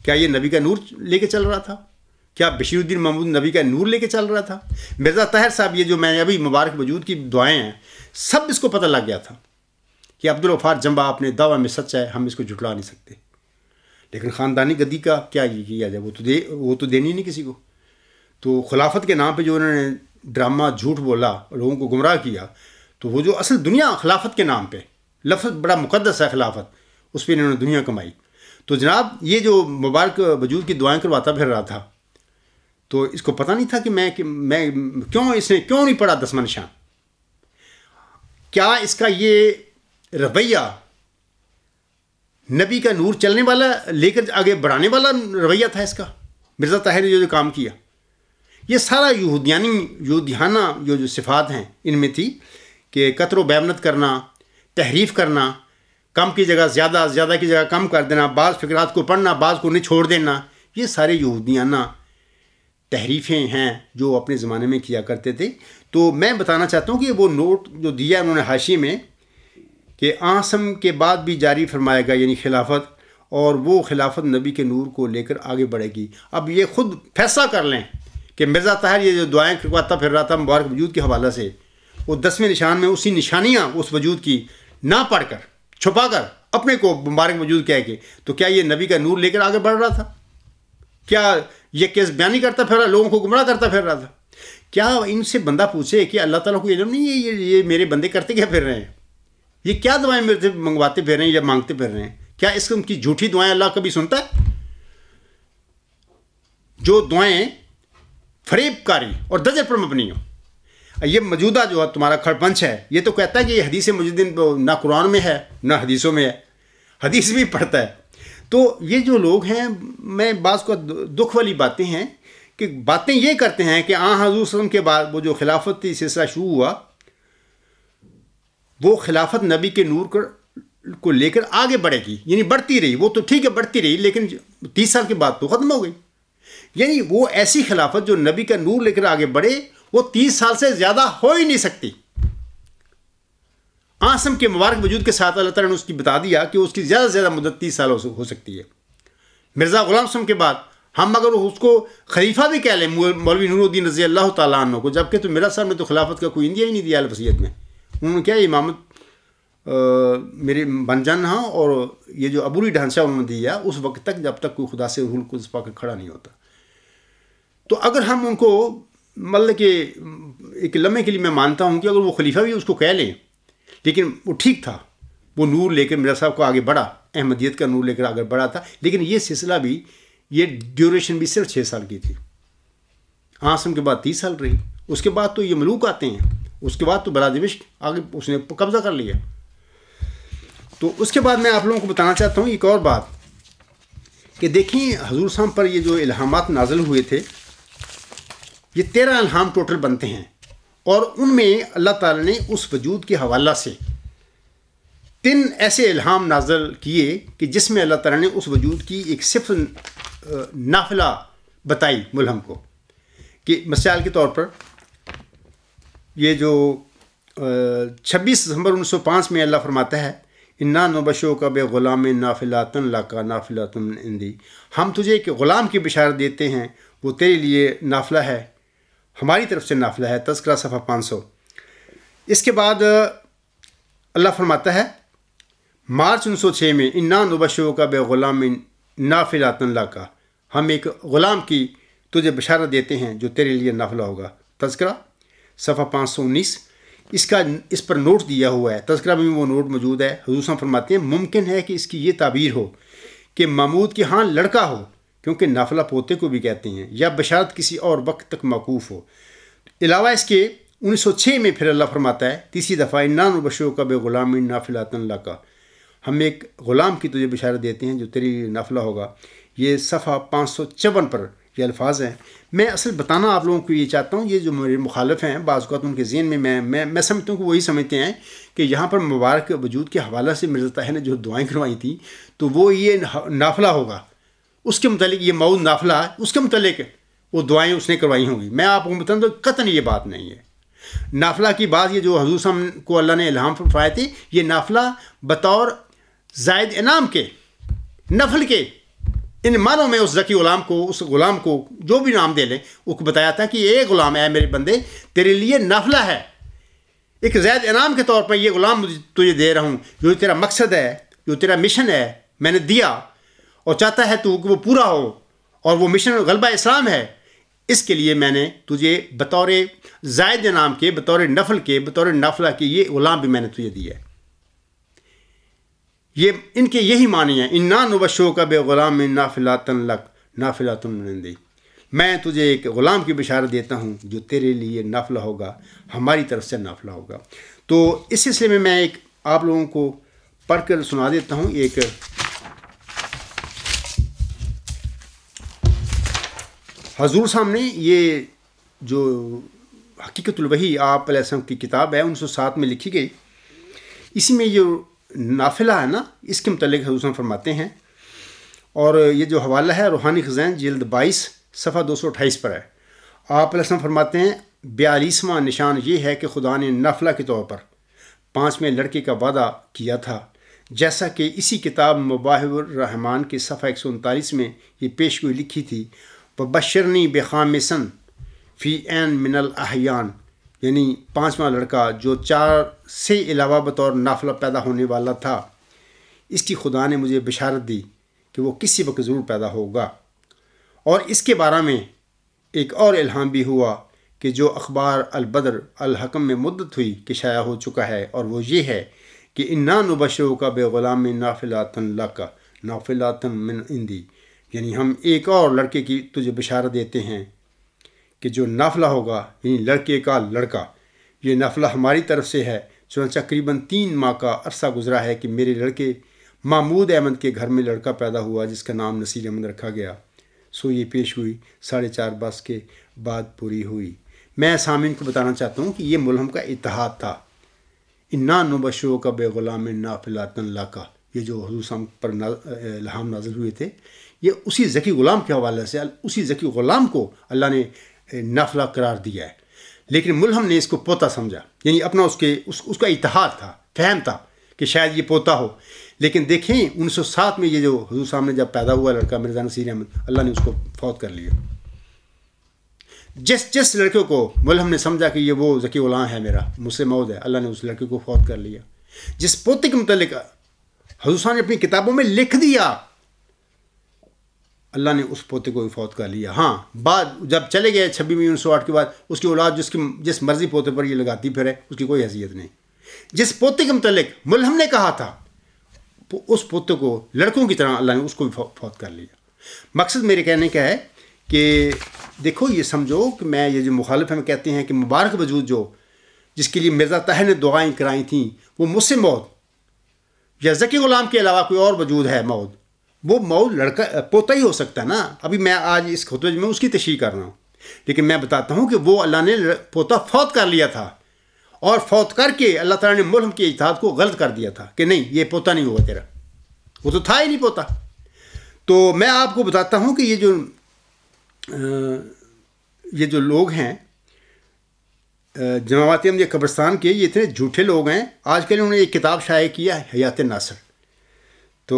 کیا یہ نبی کا نور لے کے چل رہا تھا؟ کیا بشیر الدین محمود نبی کا نور لے کے چل رہا تھا؟ مرزا طاہر صاحب، یہ جو میں نے ابھی مبارک وجود کی دعائیں ہیں، سب اس کو پتہ لگ گیا تھا کہ عبدالغفار جمبا اپنے دعویٰ میں سچ ہے، ہم اس کو جھٹلا نہیں سکتے. لیکن خاندانی گدی کا کیا یہ کیا جائے، وہ تو دینی نہیں کسی کو. تو خلافت کے نام پہ جو انہوں نے ڈرامہ جھوٹ بولا، لوگوں کو گمراہ کیا، تو وہ جو اصل دنیا خلافت کے نام پہ، لفظ بڑا مقدس ہے خلافت، اس پہ انہوں نے دنیا کمائی. تو جناب یہ جو مبارک وجود کی دعائیں کرواتا پھر رہا تھا، تو اس کو پتہ نہیں تھا کہ میں اس نے کیوں نہیں پڑھا 10 نشان. کیا اس کا یہ رویہ نبی کا نور چلنے والا، لے کر آگے بڑھانے والا رویہ تھا اس کا؟ مرزا طاہر نے جو کام کیا، یہ سارا یہودیانہ جو صفات ہیں ان میں تھی کہ قطر و بیمنت کرنا، تحریف کرنا، کم کی جگہ زیادہ، زیادہ کی جگہ کم کر دینا، بعض فقرات کو پڑھنا، بعض کو نہیں چھوڑ دینا. یہ سارے یہودیانہ تحریفیں ہیں جو اپنے زمانے میں کیا کرتے تھے. تو میں بتانا چاہتا ہوں کہ وہ نوٹ جو دیا انہوں نے حاشیے میں کہ آسم کے بعد بھی جاری فرمائے گا، یعنی خلافت، اور وہ خلافت نبی کے نور کو لے کر آگے بڑھے گی. اب یہ خود فیصلہ کر لیں کہ مرزا طاہر یہ جو دعائیں کرواتا پھر رہا تھا مبارک وجود کے حوالہ سے، وہ 10ویں نشان میں اسی نشانیاں اس وجود کی نہ پڑھ کر، چھپا کر اپنے کو مبارک وجود کہہ کے، تو کیا یہ نبی کا نور لے کر آگے بڑھ رہا تھا؟ کیا یہ کیس بیانی کرتا پھر رہا، لوگوں کو گمراہ کرتا پھر رہا تھا؟ کیا ان سے بندہ پوچھے کہ اللہ تعالیٰ کو علم نہیں ہے یہ میرے بندے کرتے کیا پھر رہے ہیں؟ یہ کیا دعائیں میرے سے منگواتے پھر رہے ہیں یا مانگتے پھر رہے ہیں؟ کیا اس قسم کی جھوٹی دعائیں اللہ کبھی سنتا ہے؟ جو دعائیں فریب کاری اور دجل پر مبنی ہوں. یہ موجودہ جو ہے تمہارا کھڑپنچ ہے، یہ تو کہتا ہے کہ یہ حدیث مجدد نہ قرآن میں ہے نہ حدیثوں میں ہے، حدیث بھی پڑھتا ہے. تو یہ جو لوگ ہیں، میں بعض کو دکھ والی باتیں ہیں کہ باتیں یہ کرتے ہیں کہ حضور صلی اللہ علیہ وسلم کے بعد وہ جو خلافتی سلسلہ شروع ہوا، وہ خلافت نبی کے نور کو لے کر آگے بڑھے گی، یعنی بڑھتی رہی. وہ تو ٹھیک ہے بڑھتی رہی، لیکن 30 سال کے بعد تو ختم ہو گئی. یعنی وہ ایسی خلافت جو نبی کا نور لے کر آگے بڑھے، وہ 30 سال سے زیادہ ہو ہی نہیں سکتی. آسم کے مبارک وجود کے ساتھ اللہ تعالیٰ نے اس کی بتا دیا کہ اس کی زیادہ سے زیادہ مدت 30 سال ہو سکتی ہے. مرزا غلام حسن کے بعد ہم اگر اس کو خلیفہ بھی کہہ لیں، مولوی نور الدین رضی اللہ تعالیٰ عنہ کو، جبکہ تو مرزا صاحب نے تو خلافت کا کوئی اندیا ہی نہیں دیا وصیت میں. انہوں نے کیا امامت میرے بن جان ہاں، اور یہ جو عبوری ڈھانچہ انہوں نے دیا اس وقت تک جب تک کوئی خدا سے روح القدس پا کر کھڑا نہیں ہوتا. تو اگر ہم ان کو مطلب کہ ایک لمحے کے لیے میں مانتا ہوں کہ اگر وہ خلیفہ بھی اس کو کہہ لیں، لیکن وہ ٹھیک تھا، وہ نور لے کر مرزا صاحب کو آگے بڑھا، احمدیت کا نور لے کر آگے بڑھا تھا. لیکن یہ سلسلہ بھی، یہ ڈیوریشن بھی صرف 6 سال کی تھی. آسم کے بعد 30 سال رہی. اس کے بعد تو یہ ملوک آتے ہیں، اس کے بعد تو بلا دمشق آگے اس نے قبضہ کر لیا. تو اس کے بعد میں آپ لوگوں کو بتانا چاہتا ہوں ایک اور بات کہ دیکھیں حضور صاحب پر یہ جو الہامات نازل ہوئے تھے، یہ 13 الہام ٹوٹل بنتے ہیں، اور ان میں اللہ تعالیٰ نے اس وجود کے حوالہ سے 3 ایسے الہام نازل کیے کہ جس میں اللہ تعالیٰ نے اس وجود کی ایک صفت نافلہ بتائی ملہم کو. کہ مثال کے طور پر یہ جو 26 دسمبر 1905 میں اللہ فرماتا ہے، انا نبشو کا بے غلام نافلاتن لاکا نافلاتن اندی، ہم تجھے ایک غلام کی بشارت دیتے ہیں، وہ تیرے لیے نافلہ ہے، ہماری طرف سے نافلہ ہے. تذکرہ صفحہ 500. اس کے بعد اللہ فرماتا ہے مارچ 1906 میں، انا نبشو کا بے غلام نافلاتن لاکا، ہم ایک غلام کی تجھے بشارت دیتے ہیں جو تیرے لیے نافلہ ہوگا. تذکرہ صفحہ 519. اس پر نوٹ دیا ہوا ہے، تذکرہ میں وہ نوٹ موجود ہے. حضور صاحب فرماتے ہیں ممکن ہے کہ اس کی یہ تعبیر ہو کہ محمود کے ہاں لڑکا ہو، کیونکہ نافلہ پوتے کو بھی کہتے ہیں، یا بشارت کسی اور وقت تک موقوف ہو. علاوہ اس کے 1906 میں پھر اللہ فرماتا ہے تیسری دفعہ، انا نبشرک کا بے غلام نافلاتن لکا، ہم ایک غلام کی تجھے بشارت دیتے ہیں جو تیری نافلہ ہوگا. یہ صفحہ 554 پر یہ الفاظ ہیں. میں اصل بتانا آپ لوگوں کو یہ چاہتا ہوں، یہ جو میرے مخالف ہیں بعض اوقات ان کے ذہن میں میں سمجھتا ہوں کہ وہی سمجھتے ہیں کہ یہاں پر مبارک وجود کے حوالہ سے مرزا طاہر نے جو دعائیں کروائی تھیں تو وہ یہ نافلہ ہوگا، اس کے متعلق یہ موعود نافلہ ہے، اس کے متعلق وہ دعائیں اس نے کروائی ہوں گی. میں آپ کو بتاؤں تو قطعاً یہ بات نہیں ہے. نافلہ کی بات یہ جو حضور صاحب کو اللہ نے الہام فرمائے تھے، یہ نافلہ بطور زائد انعام کے، نفل کے ان معنوں میں اس ذکی غلام کو، اس غلام کو جو بھی نام دے لیں، اس کو بتایا تھا کہ یہ غلام ہے میرے بندے، تیرے لیے نافلہ ہے، ایک زائد انعام کے طور پر یہ غلام تجھے دے رہا ہوں، جو تیرا مقصد ہے، جو تیرا مشن ہے میں نے دیا اور چاہتا ہے تو کہ وہ پورا ہو، اور وہ مشن غلبہ اسلام ہے، اس کے لیے میں نے تجھے بطور زائد انعام کے، بطور نفل کے، بطور نافلہ کے یہ غلام بھی میں نے تجھے دیا ہے۔ یہ ان کے یہی معنی ہیں، انا نبشرک بغلام نافلۃ لک نافلۃ من عندی، میں تجھے ایک غلام کی بشارت دیتا ہوں جو تیرے لیے نافلہ ہوگا، ہماری طرف سے نافلہ ہوگا۔ تو اس سلسلے میں ایک آپ لوگوں کو پڑھ کر سنا دیتا ہوں، ایک حضور سامنے یہ جو حقیقت الوحی آپ علیہ السلام کی کتاب ہے 1907 میں لکھی گئی، اسی میں جو نافلہ ہے نا، اس کے متعلق حضور صلی اللہ علیہ وسلم فرماتے ہیں، اور یہ جو حوالہ ہے روحانی خزائن جلد 22 صفحہ 228 پر ہے۔ آپ علیہ السلام فرماتے ہیں 42واں نشان یہ ہے کہ خدا نے نافلہ کے طور پر 5ویں لڑکے کا وعدہ کیا تھا، جیسا کہ اسی کتاب مباحث الرحمان کے صفحہ 139 میں یہ پیشگوئی لکھی تھی، وبشرنی بخامسن فی عین من الاحیان، یعنی 5واں لڑکا جو 4 سے علاوہ بطور نافلہ پیدا ہونے والا تھا، اس کی خدا نے مجھے بشارت دی کہ وہ کسی وقت ضرور پیدا ہوگا۔ اور اس کے بارے میں ایک اور الہام بھی ہوا کہ جو اخبار البدر الحکم میں مدت ہوئی کہ شائع ہو چکا ہے، اور وہ یہ ہے کہ انا نبشرک بغلام نافلۃ لک نافلۃ من عندی، یعنی ہم ایک اور لڑکے کی تجھے بشارت دیتے ہیں کہ جو نافلہ ہوگا، یعنی لڑکے کا لڑکا، یہ نافلہ ہماری طرف سے ہے۔ چنانچہ تقریباً 3 ماہ کا عرصہ گزرا ہے کہ میرے لڑکے محمود احمد کے گھر میں لڑکا پیدا ہوا جس کا نام نصیر احمد رکھا گیا۔ سو یہ پیش ہوئی 4:30 برس کے بعد پوری ہوئی۔ میں سامعین کو بتانا چاہتا ہوں کہ یہ ملہم کا اتحاد تھا، انا نبشرک بغلام نافلۃ لک، یہ جو حضور صلی اللہ علیہ وسلم پر الہام نازل ہوئے تھے، یہ اسی ذکی غلام کے حوالے سے، اسی ذکی غلام کو اللہ نے نافلہ قرار دیا ہے، لیکن ملہم نے اس کو پوتا سمجھا، یعنی اپنا اس کا اتحاد تھا، فہم تھا کہ شاید یہ پوتا ہو۔ لیکن دیکھیں 1907 میں یہ جو حضور سامنے جب پیدا ہوا لڑکا مرزا نصیر احمد، اللہ نے اس کو فوت کر لیا۔ جس لڑکے کو ملہم نے سمجھا کہ یہ وہ ذکی غلام ہے میرا، مجھ سے مود ہے، اللہ نے اس لڑکے کو فوت کر لیا۔ جس پوتے کے متعلق حضور صاحب نے اپنی کتابوں میں لکھ دیا، اللہ نے اس پوتے کو بھی فوت کر لیا۔ ہاں، بعد جب چلے گئے 26 مئی 1908 کے بعد، اس کی اولاد جس مرضی پوتے پر یہ لگاتی پھر ہے، اس کی کوئی حیثیت نہیں۔ جس پوتے کے متعلق ملہم نے کہا تھا، اس پوتے کو لڑکوں کی طرح اللہ نے اس کو بھی فوت کر لیا۔ مقصد میرے کہنے کا ہے کہ دیکھو، یہ سمجھو کہ میں یہ جو مخالف ہیں کہتے ہیں کہ مبارک وجود جو جس کے لیے مرزا طاہر نے دعائیں کرائی تھیں، وہ مجھ سے مود یا ذکی غلام کے علاوہ کوئی اور وجود ہے مود، وہ مود لڑکا پوتا ہی ہو سکتا ہے نا۔ ابھی میں آج اس خطبے میں اس کی تشریح کر رہا ہوں، لیکن میں بتاتا ہوں کہ وہ اللہ نے پوتا فوت کر لیا تھا، اور فوت کر کے اللہ تعالیٰ نے ملہم کے اتحاد کو غلط کر دیا تھا کہ نہیں، یہ پوتا نہیں ہوا تیرا، وہ تو تھا ہی نہیں پوتا۔ تو میں آپ کو بتاتا ہوں کہ یہ جو لوگ ہیں جماعت احمدیہ قبرستان کے، یہ اتنے جھوٹے لوگ ہیں۔ آج کل انہوں نے ایک کتاب شائع کیا ہے، حیات ناصر۔ تو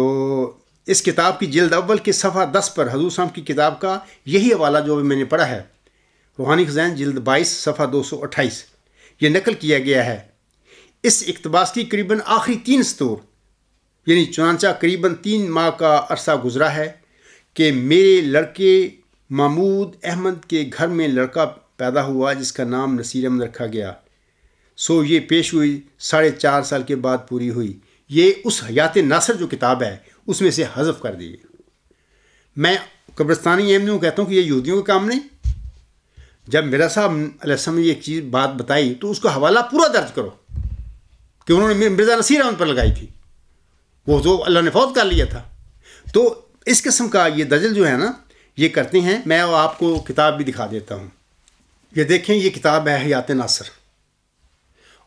اس کتاب کی جلد اول کے صفحہ 10 پر حضور صاحب کی کتاب کا یہی حوالہ جو میں نے پڑھا ہے، روحانی خزائن جلد 22 صفحہ 228، یہ نقل کیا گیا ہے۔ اس اقتباس کی قریباً آخری 3 سطور، یعنی چنانچہ قریباً 3 ماہ کا عرصہ گزرا ہے کہ میرے لڑکے محمود احمد کے گھر میں لڑکا پیدا ہوا جس کا نام نصیر احمد رکھا گیا۔ سو یہ پیش ہوئی 4.5 سال کے بعد پوری ہوئی۔ یہ اس حیات ناصر جو کتاب ہے اس میں سے حذف کر دی۔ میں قبرستانی احمدیوں کو کہتا ہوں کہ یہ یہودیوں کا کام نہیں۔ جب مرزا صاحب علیہ السلام نے یہ چیز بات بتائی تو اس کا حوالہ پورا درج کرو کہ انہوں نے مرزا نصیر احمد پر لگائی تھی، وہ تو اللہ نے فوت کر لیا تھا۔ تو اس قسم کا یہ دجل جو ہے نا، یہ کرتے ہیں۔ میں آپ کو کتاب بھی دکھا دیتا ہوں، یہ دیکھیں، یہ کتاب ہے حیات ناصر،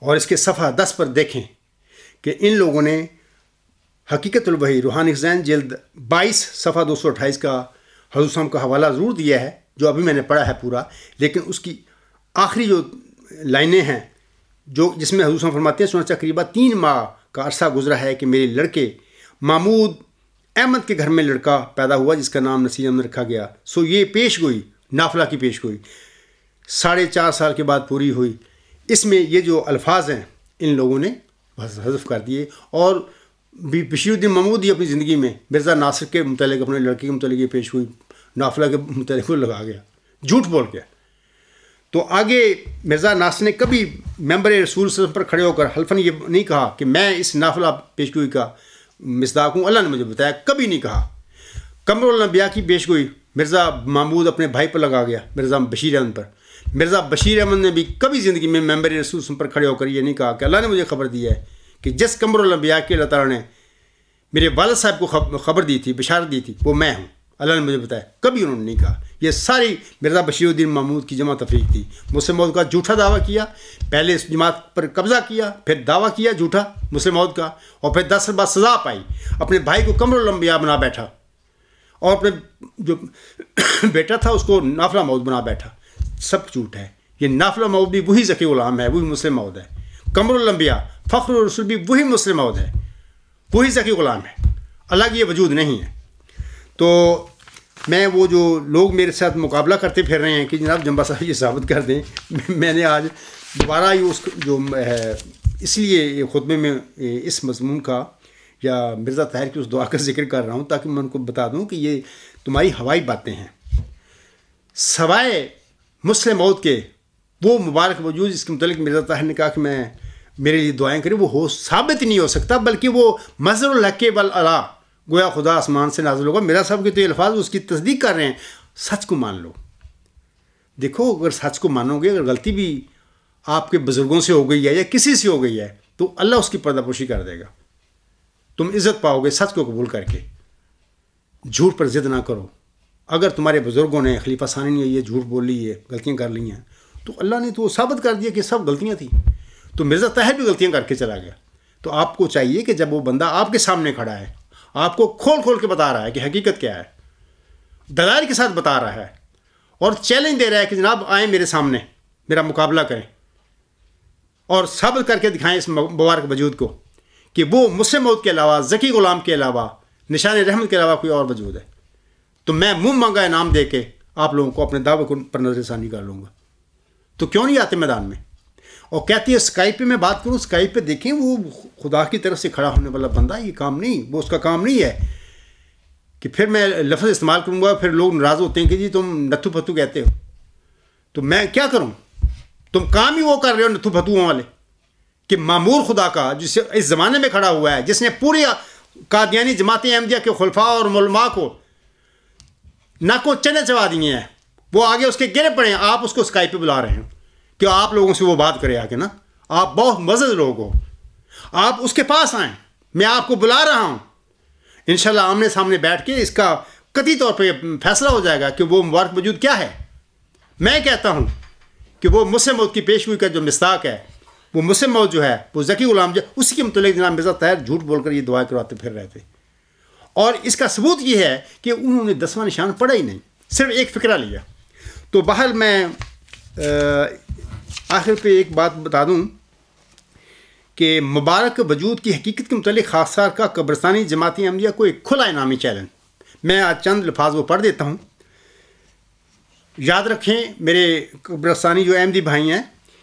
اور اس کے صفحہ 10 پر دیکھیں کہ ان لوگوں نے حقیقت الوحی روحانی خزائن جلد 22 صفحہ 228 کا حضور صاحب کا حوالہ ضرور دیا ہے، جو ابھی میں نے پڑھا ہے پورا، لیکن اس کی آخری جو لائنیں ہیں جس میں حضور صاحب فرماتے ہیں، چنانچہ قریباً 3 ماہ کا عرصہ گزرا ہے کہ میرے لڑکے محمود احمد کے گھر میں لڑکا پیدا ہوا جس کا نام نصیر احمد رکھا گیا. سو یہ پیش گوئی نافلہ کی پیش گوئی 4.5 سال کے بعد پوری ہوئی. اس میں یہ جو الفاظ ہیں ان لوگوں نے حذف کر دیے. اور بشیر الدین محمود ہی اپنی زندگی میں مرزا ناصر کے متعلق اپنے لڑکے کے متعلق یہ پیش ہوئی نافلہ کے متعلق وہ لگا گیا, جھوٹ بول گیا. تو آگے مرزا ناصر نے کبھی ممبر رسول صلی اللہ علیہ وسلم پر کھڑے ہو کر حلفاً یہ نہیں کہا کہ میں اس نافلہ پیش گوئی کا مصداق ہوں, اللہ نے مجھے بتایا, کبھی نہیں کہا. قمر الانبیاء کی پیش گوئی مرزا محمود اپنے بھائی پر لگا گیا, مرزا بشیر احمد پر. مرزا بشیر احمد نے بھی کبھی زندگی میں ممبر رسول صلی اللہ علیہ وسلم پر کھڑے ہو کر یہ نہیں کہا کہ اللہ نے مجھے خبر دی ہے کہ جس قمر الانبیاء کے اللہ تعالیٰ نے میرے والد صاحب کو خبر دی تھی, بشارت دی تھی, وہ میں ہوں, اللہ نے مجھے بتایا. کبھی انہوں نے نہیں کہا. یہ ساری مرزا بشیر الدین محمود کی جمع تفریق تھی. مسلم موعود کا جھوٹا دعویٰ کیا, پہلے اس جماعت پر قبضہ کیا, پھر دعویٰ کیا جھوٹا مسلم موعود کا, اور پھر 10 سال بعد سزا پائی. اپنے بھائی کو قمر الانبیاء بنا بیٹھا اور اپنے جو بیٹا تھا اس کو نافلہ موعود بنا بیٹھا. سب جھوٹ ہے. یہ نافلہ موعود بھی وہی ذکی غلام ہے, وہی مسلم موعود ہے. قمر الانبیاء فخر الرسول بھی وہی مسلم موعود ہے, وہی ذکی غلام ہے. اللہ کی یہ وجود نہیں ہے. تو میں وہ جو لوگ میرے ساتھ مقابلہ کرتے پھر رہے ہیں کہ جناب جمبا صاحب یہ ثابت کر دیں, میں نے آج دوبارہ ہی اس جو ہے اس لیے خطبے میں اس مضمون کا یا مرزا طاہر کی اس دعا کا ذکر کر رہا ہوں تاکہ میں ان کو بتا دوں کہ یہ تمہاری ہوائی باتیں ہیں. سوائے مسلم موعود کے وہ مبارک وجود جس کے متعلق مرزا طاہر نے کہا کہ میں میرے لیے دعائیں کریں, وہ ثابت نہیں ہو سکتا, بلکہ وہ مظہر الحق والعلا, گویا خدا آسمان سے نازل ہوگا. میرا صاحب کے تو یہ الفاظ اس کی تصدیق کر رہے ہیں. سچ کو مان لو. دیکھو اگر سچ کو مانو گے, اگر غلطی بھی آپ کے بزرگوں سے ہو گئی ہے یا کسی سے ہو گئی ہے تو اللہ اس کی پردہ پوشی کر دے گا. تم عزت پاؤ گے سچ کو قبول کر کے. جھوٹ پر ضد نہ کرو. اگر تمہارے بزرگوں نے خلیفہ ثانی نے یہ جھوٹ بول لی ہے, غلطیاں کر لی ہیں, تو اللہ نے تو ثابت کر دیا کہ سب غلطیاں تھیں. تو مرزا طاہر بھی غلطیاں کر کے چلا گیا. تو آپ کو چاہیے کہ جب وہ بندہ آپ کے سامنے کھڑا ہے, آپ کو کھول کھول کے بتا رہا ہے کہ حقیقت کیا ہے, دلائل کے ساتھ بتا رہا ہے اور چیلنج دے رہا ہے کہ جناب آئیں میرے سامنے, میرا مقابلہ کریں اور ثابت کر کے دکھائیں اس مبارک وجود کو کہ وہ مسلم موعود کے علاوہ, ذکی غلام کے علاوہ, نشان رحمت کے علاوہ کوئی اور وجود ہے. تو میں منہ مانگا انعام دے کے آپ لوگوں کو اپنے دعوے کو پر نظر ثانی کر لوں گا. تو کیوں نہیں آتے میدان میں؟ اور کہتی ہے اسکائپ پہ میں بات کروں, اسکائپ پہ دیکھیں وہ خدا کی طرف سے کھڑا ہونے والا بندہ, یہ کام نہیں, وہ اس کا کام نہیں ہے کہ پھر میں لفظ استعمال کروں گا, پھر لوگ ناراض ہوتے ہیں کہ جی تم نتھو پھتو کہتے ہو. تو میں کیا کروں؟ تم کام ہی وہ کر رہے ہو نتھو پھتوؤں والے کہ معمور خدا کا جس اس زمانے میں کھڑا ہوا ہے, جس نے پوری قادیانی جماعت احمدیہ کے خلفاء اور علماء کو ناکوں چنے چبا دیے ہیں, وہ آگے اس کے گرے پڑے ہیں. آپ اس کو اسکائپ پہ بلا رہے ہیں کہ آپ لوگوں سے وہ بات کرے آ کے نا, آپ بہت مزید لوگ ہو, آپ اس کے پاس آئیں, میں آپ کو بلا رہا ہوں. انشاءاللہ آمنے سامنے بیٹھ کے اس کا قطعی طور پہ فیصلہ ہو جائے گا کہ وہ مبارک وجود کیا ہے. میں کہتا ہوں کہ وہ مسلم موعود کی پیش گوئی کا جو مصداق ہے, وہ مسلم موعود جو ہے, وہ ذکی غلام جو, اسی کے متعلق جناب مرزا طاہر جھوٹ بول کر یہ دعائیں کرواتے پھر رہے تھے. اور اس کا ثبوت یہ ہے کہ انہوں نے 10واں نشان پڑھا ہی نہیں, صرف ایک فقرہ لیا. تو بہر میں آخر پہ ایک بات بتا دوں کہ مبارک وجود کی حقیقت کے متعلق خاصار کا قبرستانی جماعت احمدیہ کو ایک کھلا انعامی چیلنج. میں آج چند الفاظ وہ پڑھ دیتا ہوں, یاد رکھیں میرے قبرستانی جو احمدی بھائی ہیں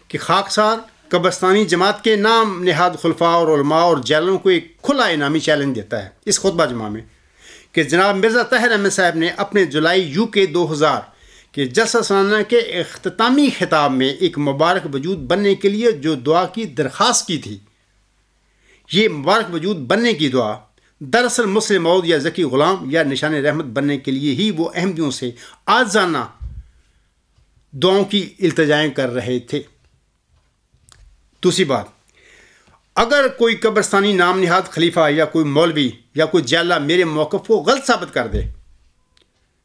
کہ خاکسار قبرستانی جماعت کے نام نہاد خلفاء اور علماء اور جیلوں کو ایک کھلا انعامی چیلنج دیتا ہے اس خطبہ جمعہ میں کہ جناب مرزا طاہر احمد صاحب نے اپنے جولائی UK 2000 کے جلسہ سالانہ کے اختتامی خطاب میں ایک مبارک وجود بننے کے لیے جو دعا کی درخواست کی تھی, یہ مبارک وجود بننے کی دعا دراصل مسلم موعود یا ذکی غلام یا نشان رحمت بننے کے لیے ہی وہ احمدیوں سے آجزانہ دعاؤں کی التجائیں کر رہے تھے. دوسری بات, اگر کوئی قبرستانی نام نہاد خلیفہ یا کوئی مولوی یا کوئی جیلہ میرے موقف کو غلط ثابت کر دے,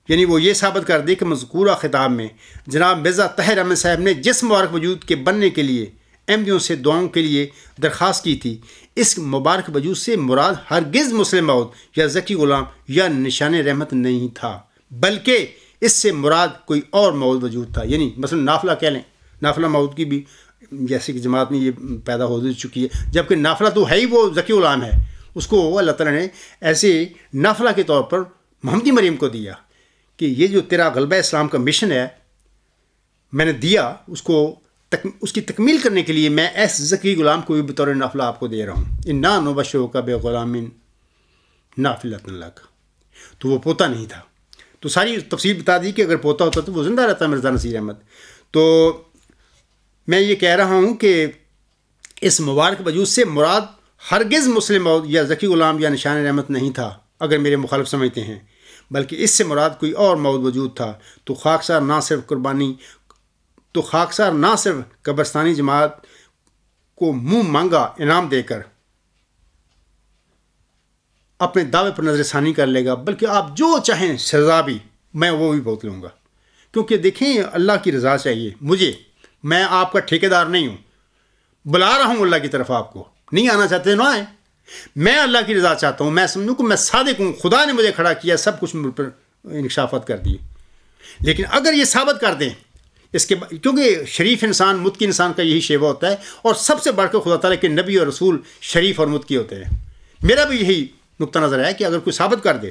یعنی وہ یہ ثابت کر دے کہ مذکورہ خطاب میں جناب مرزا طاہر احمد صاحب نے جس مبارک وجود کے بننے کے لیے احمدیوں سے دعاؤں کے لیے درخواست کی تھی, اس مبارک وجود سے مراد ہرگز مسلم موعود یا ذکی غلام یا نشان رحمت نہیں تھا, بلکہ اس سے مراد کوئی اور موعود وجود تھا. یعنی مثلا نافلہ کہہ لیں, نافلہ موعود کی بھی جیسے کہ جماعت میں یہ پیدا ہو چکی ہے, جبکہ نافلہ تو ہے ہی وہ ذکی غلام ہے, اس کو اللہ تعالیٰ نے ایسے نافلہ کے طور پر محمدی مریم کو دیا کہ یہ جو تیرا غلبہ اسلام کا مشن ہے میں نے دیا، اس کی تکمیل کرنے کے لیے میں ایس ذکی غلام کو بھی بطور نافلہ آپ کو دے رہا ہوں، انا نبشرک بغلام نافلۃ لک۔ تو وہ پوتا نہیں تھا، تو ساری تفصیل بتا دی کہ اگر پوتا ہوتا تو وہ زندہ رہتا مرزا نصیر احمد۔ تو میں یہ کہہ رہا ہوں کہ اس مبارک وجود سے مراد ہرگز مسلم موعود یا ذکی غلام یا نشان رحمت نہیں تھا اگر میرے مخالف سمجھتے ہیں، بلکہ اس سے مراد کوئی اور موعود وجود تھا۔ تو خاکسار نہ صرف قبرستانی جماعت کو منہ مانگا انعام دے کر اپنے دعوے پر نظر ثانی کر لے گا، بلکہ آپ جو چاہیں سزا بھی میں وہ بھی بھوگ لوں گا، کیونکہ دیکھیں اللہ کی رضا چاہیے مجھے، میں آپ کا ٹھیکیدار نہیں ہوں، بلا رہا ہوں اللہ کی طرف، آپ کو نہیں آنا چاہتے نہ آئیں، میں اللہ کی رضا چاہتا ہوں، میں سمجھوں کہ میں صادق ہوں، خدا نے مجھے کھڑا کیا، سب کچھ مجھ پر انکشافات کر دیے۔ لیکن اگر یہ ثابت کر دیں اس کے کیونکہ شریف انسان متقی انسان کا یہی شیوہ ہوتا ہے، اور سب سے بڑھ کر خدا تعالیٰ کے نبی اور رسول شریف اور متقی ہوتے ہیں، میرا بھی یہی نقطہ نظر ہے کہ اگر کوئی ثابت کر دے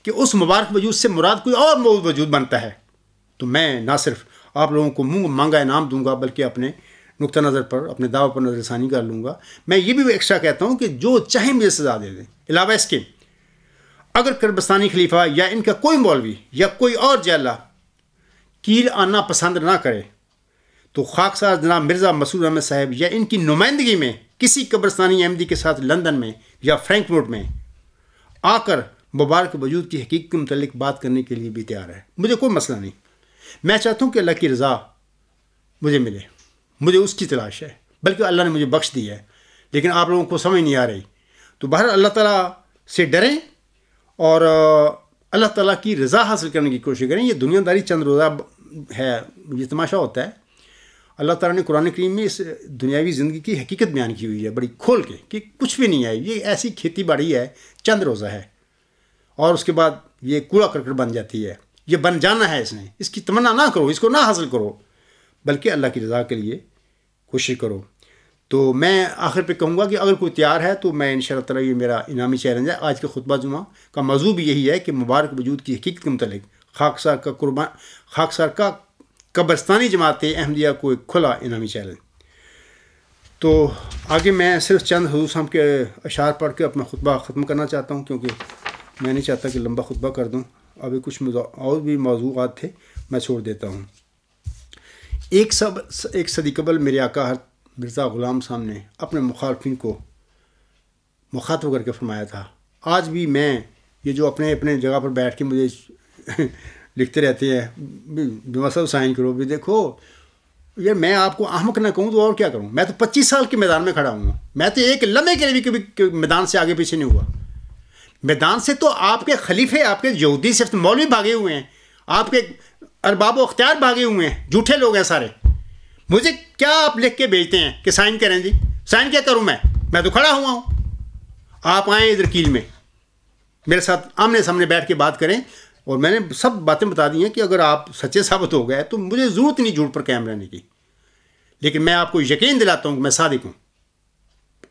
کہ اس مبارک وجود سے مراد کوئی اور موجود وجود بنتا ہے، تو میں نہ صرف آپ لوگوں کو منہ مانگا انعام دوں گا، بلکہ اپنے نقطہ نظر پر اپنے دعوے پر نظر ثانی کر لوں گا۔ میں یہ بھی ایکسٹرا کہتا ہوں کہ جو چاہیں مجھے سزا دے دیں، علاوہ اس کے اگر قبرستانی خلیفہ یا ان کا کوئی مولوی یا کوئی اور جیلہ کیل آنا پسند نہ کرے تو خاکسار جناب مرزا مسعود احمد صاحب یا ان کی نمائندگی میں کسی قبرستانی احمدی کے ساتھ لندن میں یا فرینکفرٹ میں آ کر مبارک وجود کی حقیقت کے متعلق بات کرنے کے لیے بھی تیار ہے، مجھے کوئی مسئلہ نہیں۔ میں چاہتا ہوں کہ اللہ کی رضا مجھے ملے، مجھے اس کی تلاش ہے، بلکہ اللہ نے مجھے بخش دی ہے، لیکن آپ لوگوں کو سمجھ نہیں آ رہی۔ تو بہرحال اللہ تعالیٰ سے ڈریں اور اللہ تعالیٰ کی رضا حاصل کرنے کی کوشش کریں۔ یہ دنیا داری چند روزہ ہے، یہ تماشا ہوتا ہے۔ اللہ تعالیٰ نے قرآن کریم میں اس دنیاوی زندگی کی حقیقت بیان کی ہوئی ہے بڑی کھول کے، کہ کچھ بھی نہیں ہے، یہ ایسی کھیتی باڑی ہے، چند روزہ ہے، اور اس کے بعد یہ کوڑا کرکٹ بن جاتی ہے، یہ بن جانا ہے، اس کی تمنا نہ کرو، اس کو نہ حاصل کرو، بلکہ اللہ کی رضا کے لیے کوشش کرو۔ تو میں آخر پہ کہوں گا کہ اگر کوئی تیار ہے تو میں انشاءاللہ تعالیٰ، یہ میرا انعامی چیلنج ہے، آج کے خطبہ جمعہ کا موضوع بھی یہی ہے کہ مبارک وجود کی حقیقت کے متعلق خاکسار کا قبرستانی جماعت احمدیہ کو ایک کھلا انعامی چیلنج۔ تو آگے میں صرف چند حضور صاحب کے اشعار پڑھ کے اپنا خطبہ ختم کرنا چاہتا ہوں، کیونکہ میں نہیں چاہتا کہ لمبا خطبہ کر دوں، ابھی کچھ اور بھی موضوعات تھے میں چھوڑ دیتا ہوں۔ ایک صدی قبل میرے آقا مرزا غلام صاحب نے اپنے مخالفین کو مخاطب کر کے فرمایا تھا، آج بھی میں یہ جو اپنے جگہ پر بیٹھ کے مجھے لکھتے رہتے ہیں بے سائن کرو، بھی دیکھو یار میں آپ کو احمق نہ کہوں تو اور کیا کروں، میں تو 25 سال کے میدان میں کھڑا ہوں، میں تو ایک لمحے کے لیے بھی کبھی میدان سے آگے پیچھے نہیں ہوا۔ میدان سے تو آپ کے خلیفے، آپ کے یہودی صرف مولوی بھاگے ہوئے ہیں، آپ کے ارباب و اختیار بھاگے ہوئے ہیں، جھوٹے لوگ ہیں سارے۔ مجھے کیا آپ لکھ کے بھیجتے ہیں کہ سائن کریں؟ جی سائن کیا کروں میں تو کھڑا ہوا ہوں۔ آپ آئیں ادھر کیل میں میرے ساتھ آمنے سامنے بیٹھ کے بات کریں، اور میں نے سب باتیں بتا دی ہیں کہ اگر آپ سچے ثابت ہو گئے تو مجھے ضرورت نہیں جھوٹ پر قائم رہنے کی، لیکن میں آپ کو یقین دلاتا ہوں کہ میں صادق ہوں،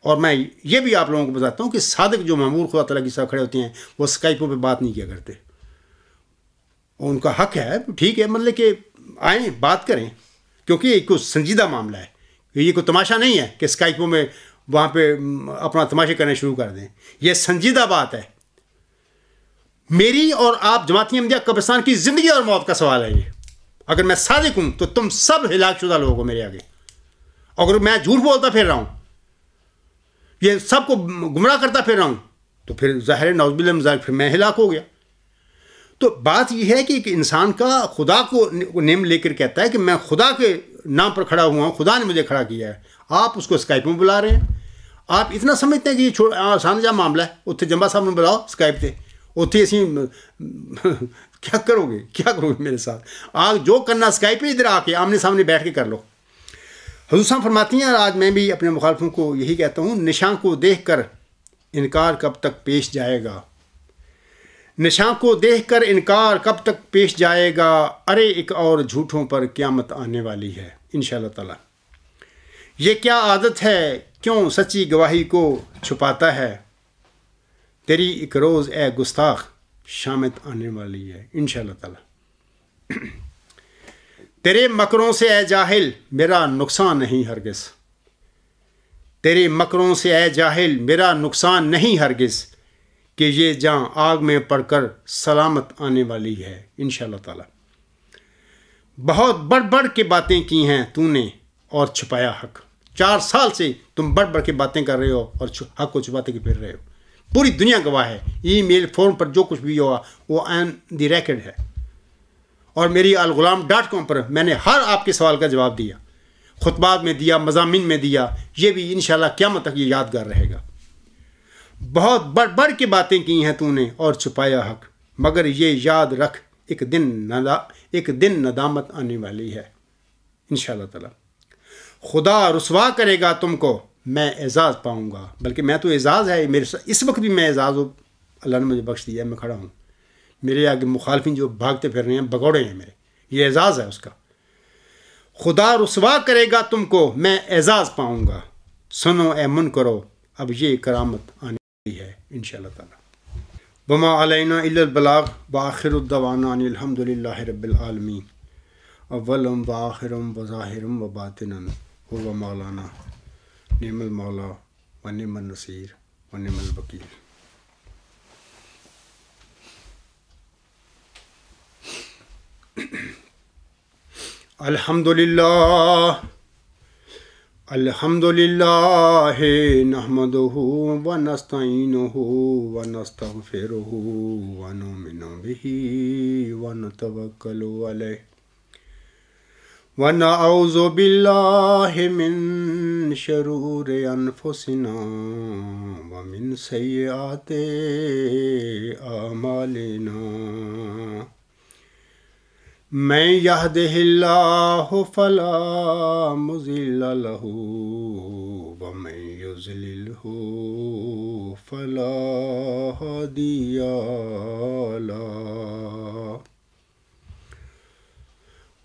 اور میں یہ بھی آپ لوگوں کو بتاتا ہوں کہ صادق جو مامور خدا تعالیٰ کی ساتھ کھڑے ہوتے ہیں وہ اسکائپوں پہ بات نہیں کیا کرتے، اور ان کا حق ہے، ٹھیک ہے، مطلب کہ آئیں بات کریں، کیونکہ یہ کوئی سنجیدہ معاملہ ہے، یہ کوئی تماشا نہیں ہے کہ اسکائپوں میں وہاں پہ اپنا تماشے کرنے شروع کر دیں، یہ سنجیدہ بات ہے۔ میری اور آپ جماعتی احمدیہ قبرستان کی زندگی اور موت کا سوال ہے یہ۔ اگر میں صادق ہوں تو تم سب ہلاک شدہ لوگ ہو میرے آگے، اگر میں جھوٹ بولتا پھر رہا ہوں، یہ سب کو گمراہ کرتا پھر رہا ہوں، تو پھر ظاہر نعوذ باللہ من ذالک پھر میں ہلاک ہو گیا۔ تو بات یہ ہے کہ ایک انسان کا خدا کو نیم لے کر کہتا ہے کہ میں خدا کے نام پر کھڑا ہوا ہوں، خدا نے مجھے کھڑا کیا ہے، آپ اس کو اسکائپ میں بلا رہے ہیں۔ آپ اتنا سمجھتے ہیں کہ یہ آسان جا معاملہ ہے، اتنے جمبا صاحب نے بلاؤ اسکائپ پہ، اتنے اسی کیا کرو گے میرے ساتھ؟ آگ جو کرنا اسکائپ پہ ادھر آ کے آمنے سامنے بیٹھ کے کر لو۔ حضور صاحب فرماتی ہیں، اور آج میں بھی اپنے مخالفوں کو یہی کہتا ہوں، نشان کو دیکھ کر انکار کب تک پیش جائے گا، نشان کو دیکھ کر انکار کب تک پیش جائے گا، ارے ایک اور جھوٹوں پر قیامت آنے والی ہے انشاءاللہ تعالی۔ یہ کیا عادت ہے، کیوں سچی گواہی کو چھپاتا ہے، تیری ایک روز اے گستاخ شامت آنے والی ہے انشاءاللہ تعالی۔ تیرے مکروں سے اے جاہل میرا نقصان نہیں ہرگز، تیرے مکروں سے اے جاہل میرا نقصان نہیں ہرگز، کہ یہ جاں آگ میں پڑ کر سلامت آنے والی ہے انشاءاللہ تعالی۔ بہت بڑھ بڑھ کے باتیں کی ہیں تو نے اور چھپایا حق، 4 سال سے تم بڑھ بڑھ کے باتیں کر رہے ہو اور حق کو چھپاتے کے پھر رہے ہو۔ پوری دنیا گواہ ہے، ای میل فون پر جو کچھ بھی ہوا وہ آن دی ریکارڈ ہے، اور میری الغلام.com پر میں نے ہر آپ کے سوال کا جواب دیا، خطبات میں دیا، مضامین میں دیا، یہ بھی انشاءاللہ قیامت تک یہ یادگار رہے گا۔ بہت بڑھ بڑھ کے باتیں کی ہیں تو نے اور چھپایا حق، مگر یہ یاد رکھ ایک دن ندامت آنے والی ہے انشاءاللہ تعالی۔ خدا رسوا کرے گا تم کو، میں اعزاز پاؤں گا، بلکہ میں تو اعزاز ہے میرے ساتھ، اس وقت بھی میں اعزاز ہوں، اللہ نے مجھے بخش دیا، میں کھڑا ہوں، میرے آگے مخالفین جو بھاگتے پھر رہے ہیں بگوڑے ہیں میرے، یہ اعزاز ہے اس کا۔ خدا رسوا کرے گا تم کو، میں اعزاز پاؤں گا، سنو اے منکرو اب یہ کرامت آنے والی ہے انشاءاللہ تعالی۔ وما علینا الا البلاغ وآخر الدعوانا ان الحمد للہ رب العالمین، اولم وآخرم وظاہرم وباطنم هو مولانا نعم المولا ونعم النصیر ونعم الوکیل۔ الحمد للہ نحمدہ ونستعینہ ونستغفرہ ونؤمن بہ ونتوکل علیہ ونعوذ باللہ من شرور انفسنا ومن سیئات اعمالنا، من یہدہ اللہ فلا مضل لہ ومن یضللہ فلا ہادی لہ،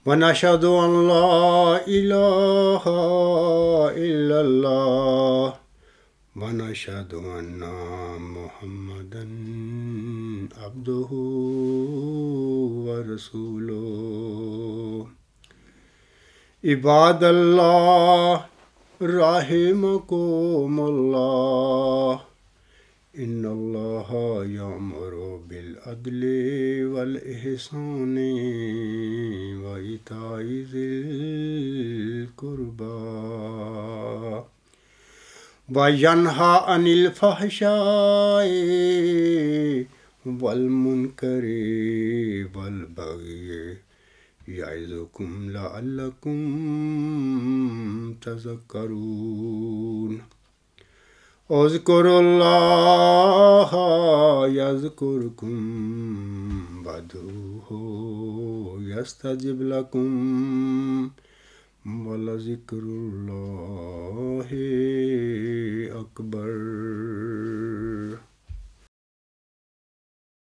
ونشہد ان لا الہ الا اللہ ونشہد ان محمدا عبدہ ورسولہ۔ عباد اللہ رحمکم اللہ، ان اللہ یأمر بالعدل والإحسان وإیتاء ذی القربى وینہی عن الفحشاء والمنکر والبغی یعظکم لعلکم تذکرون۔ اذکروا اللہ یذکرکم وادعوہ یستجب لکم ولذکر اللہ اکبر۔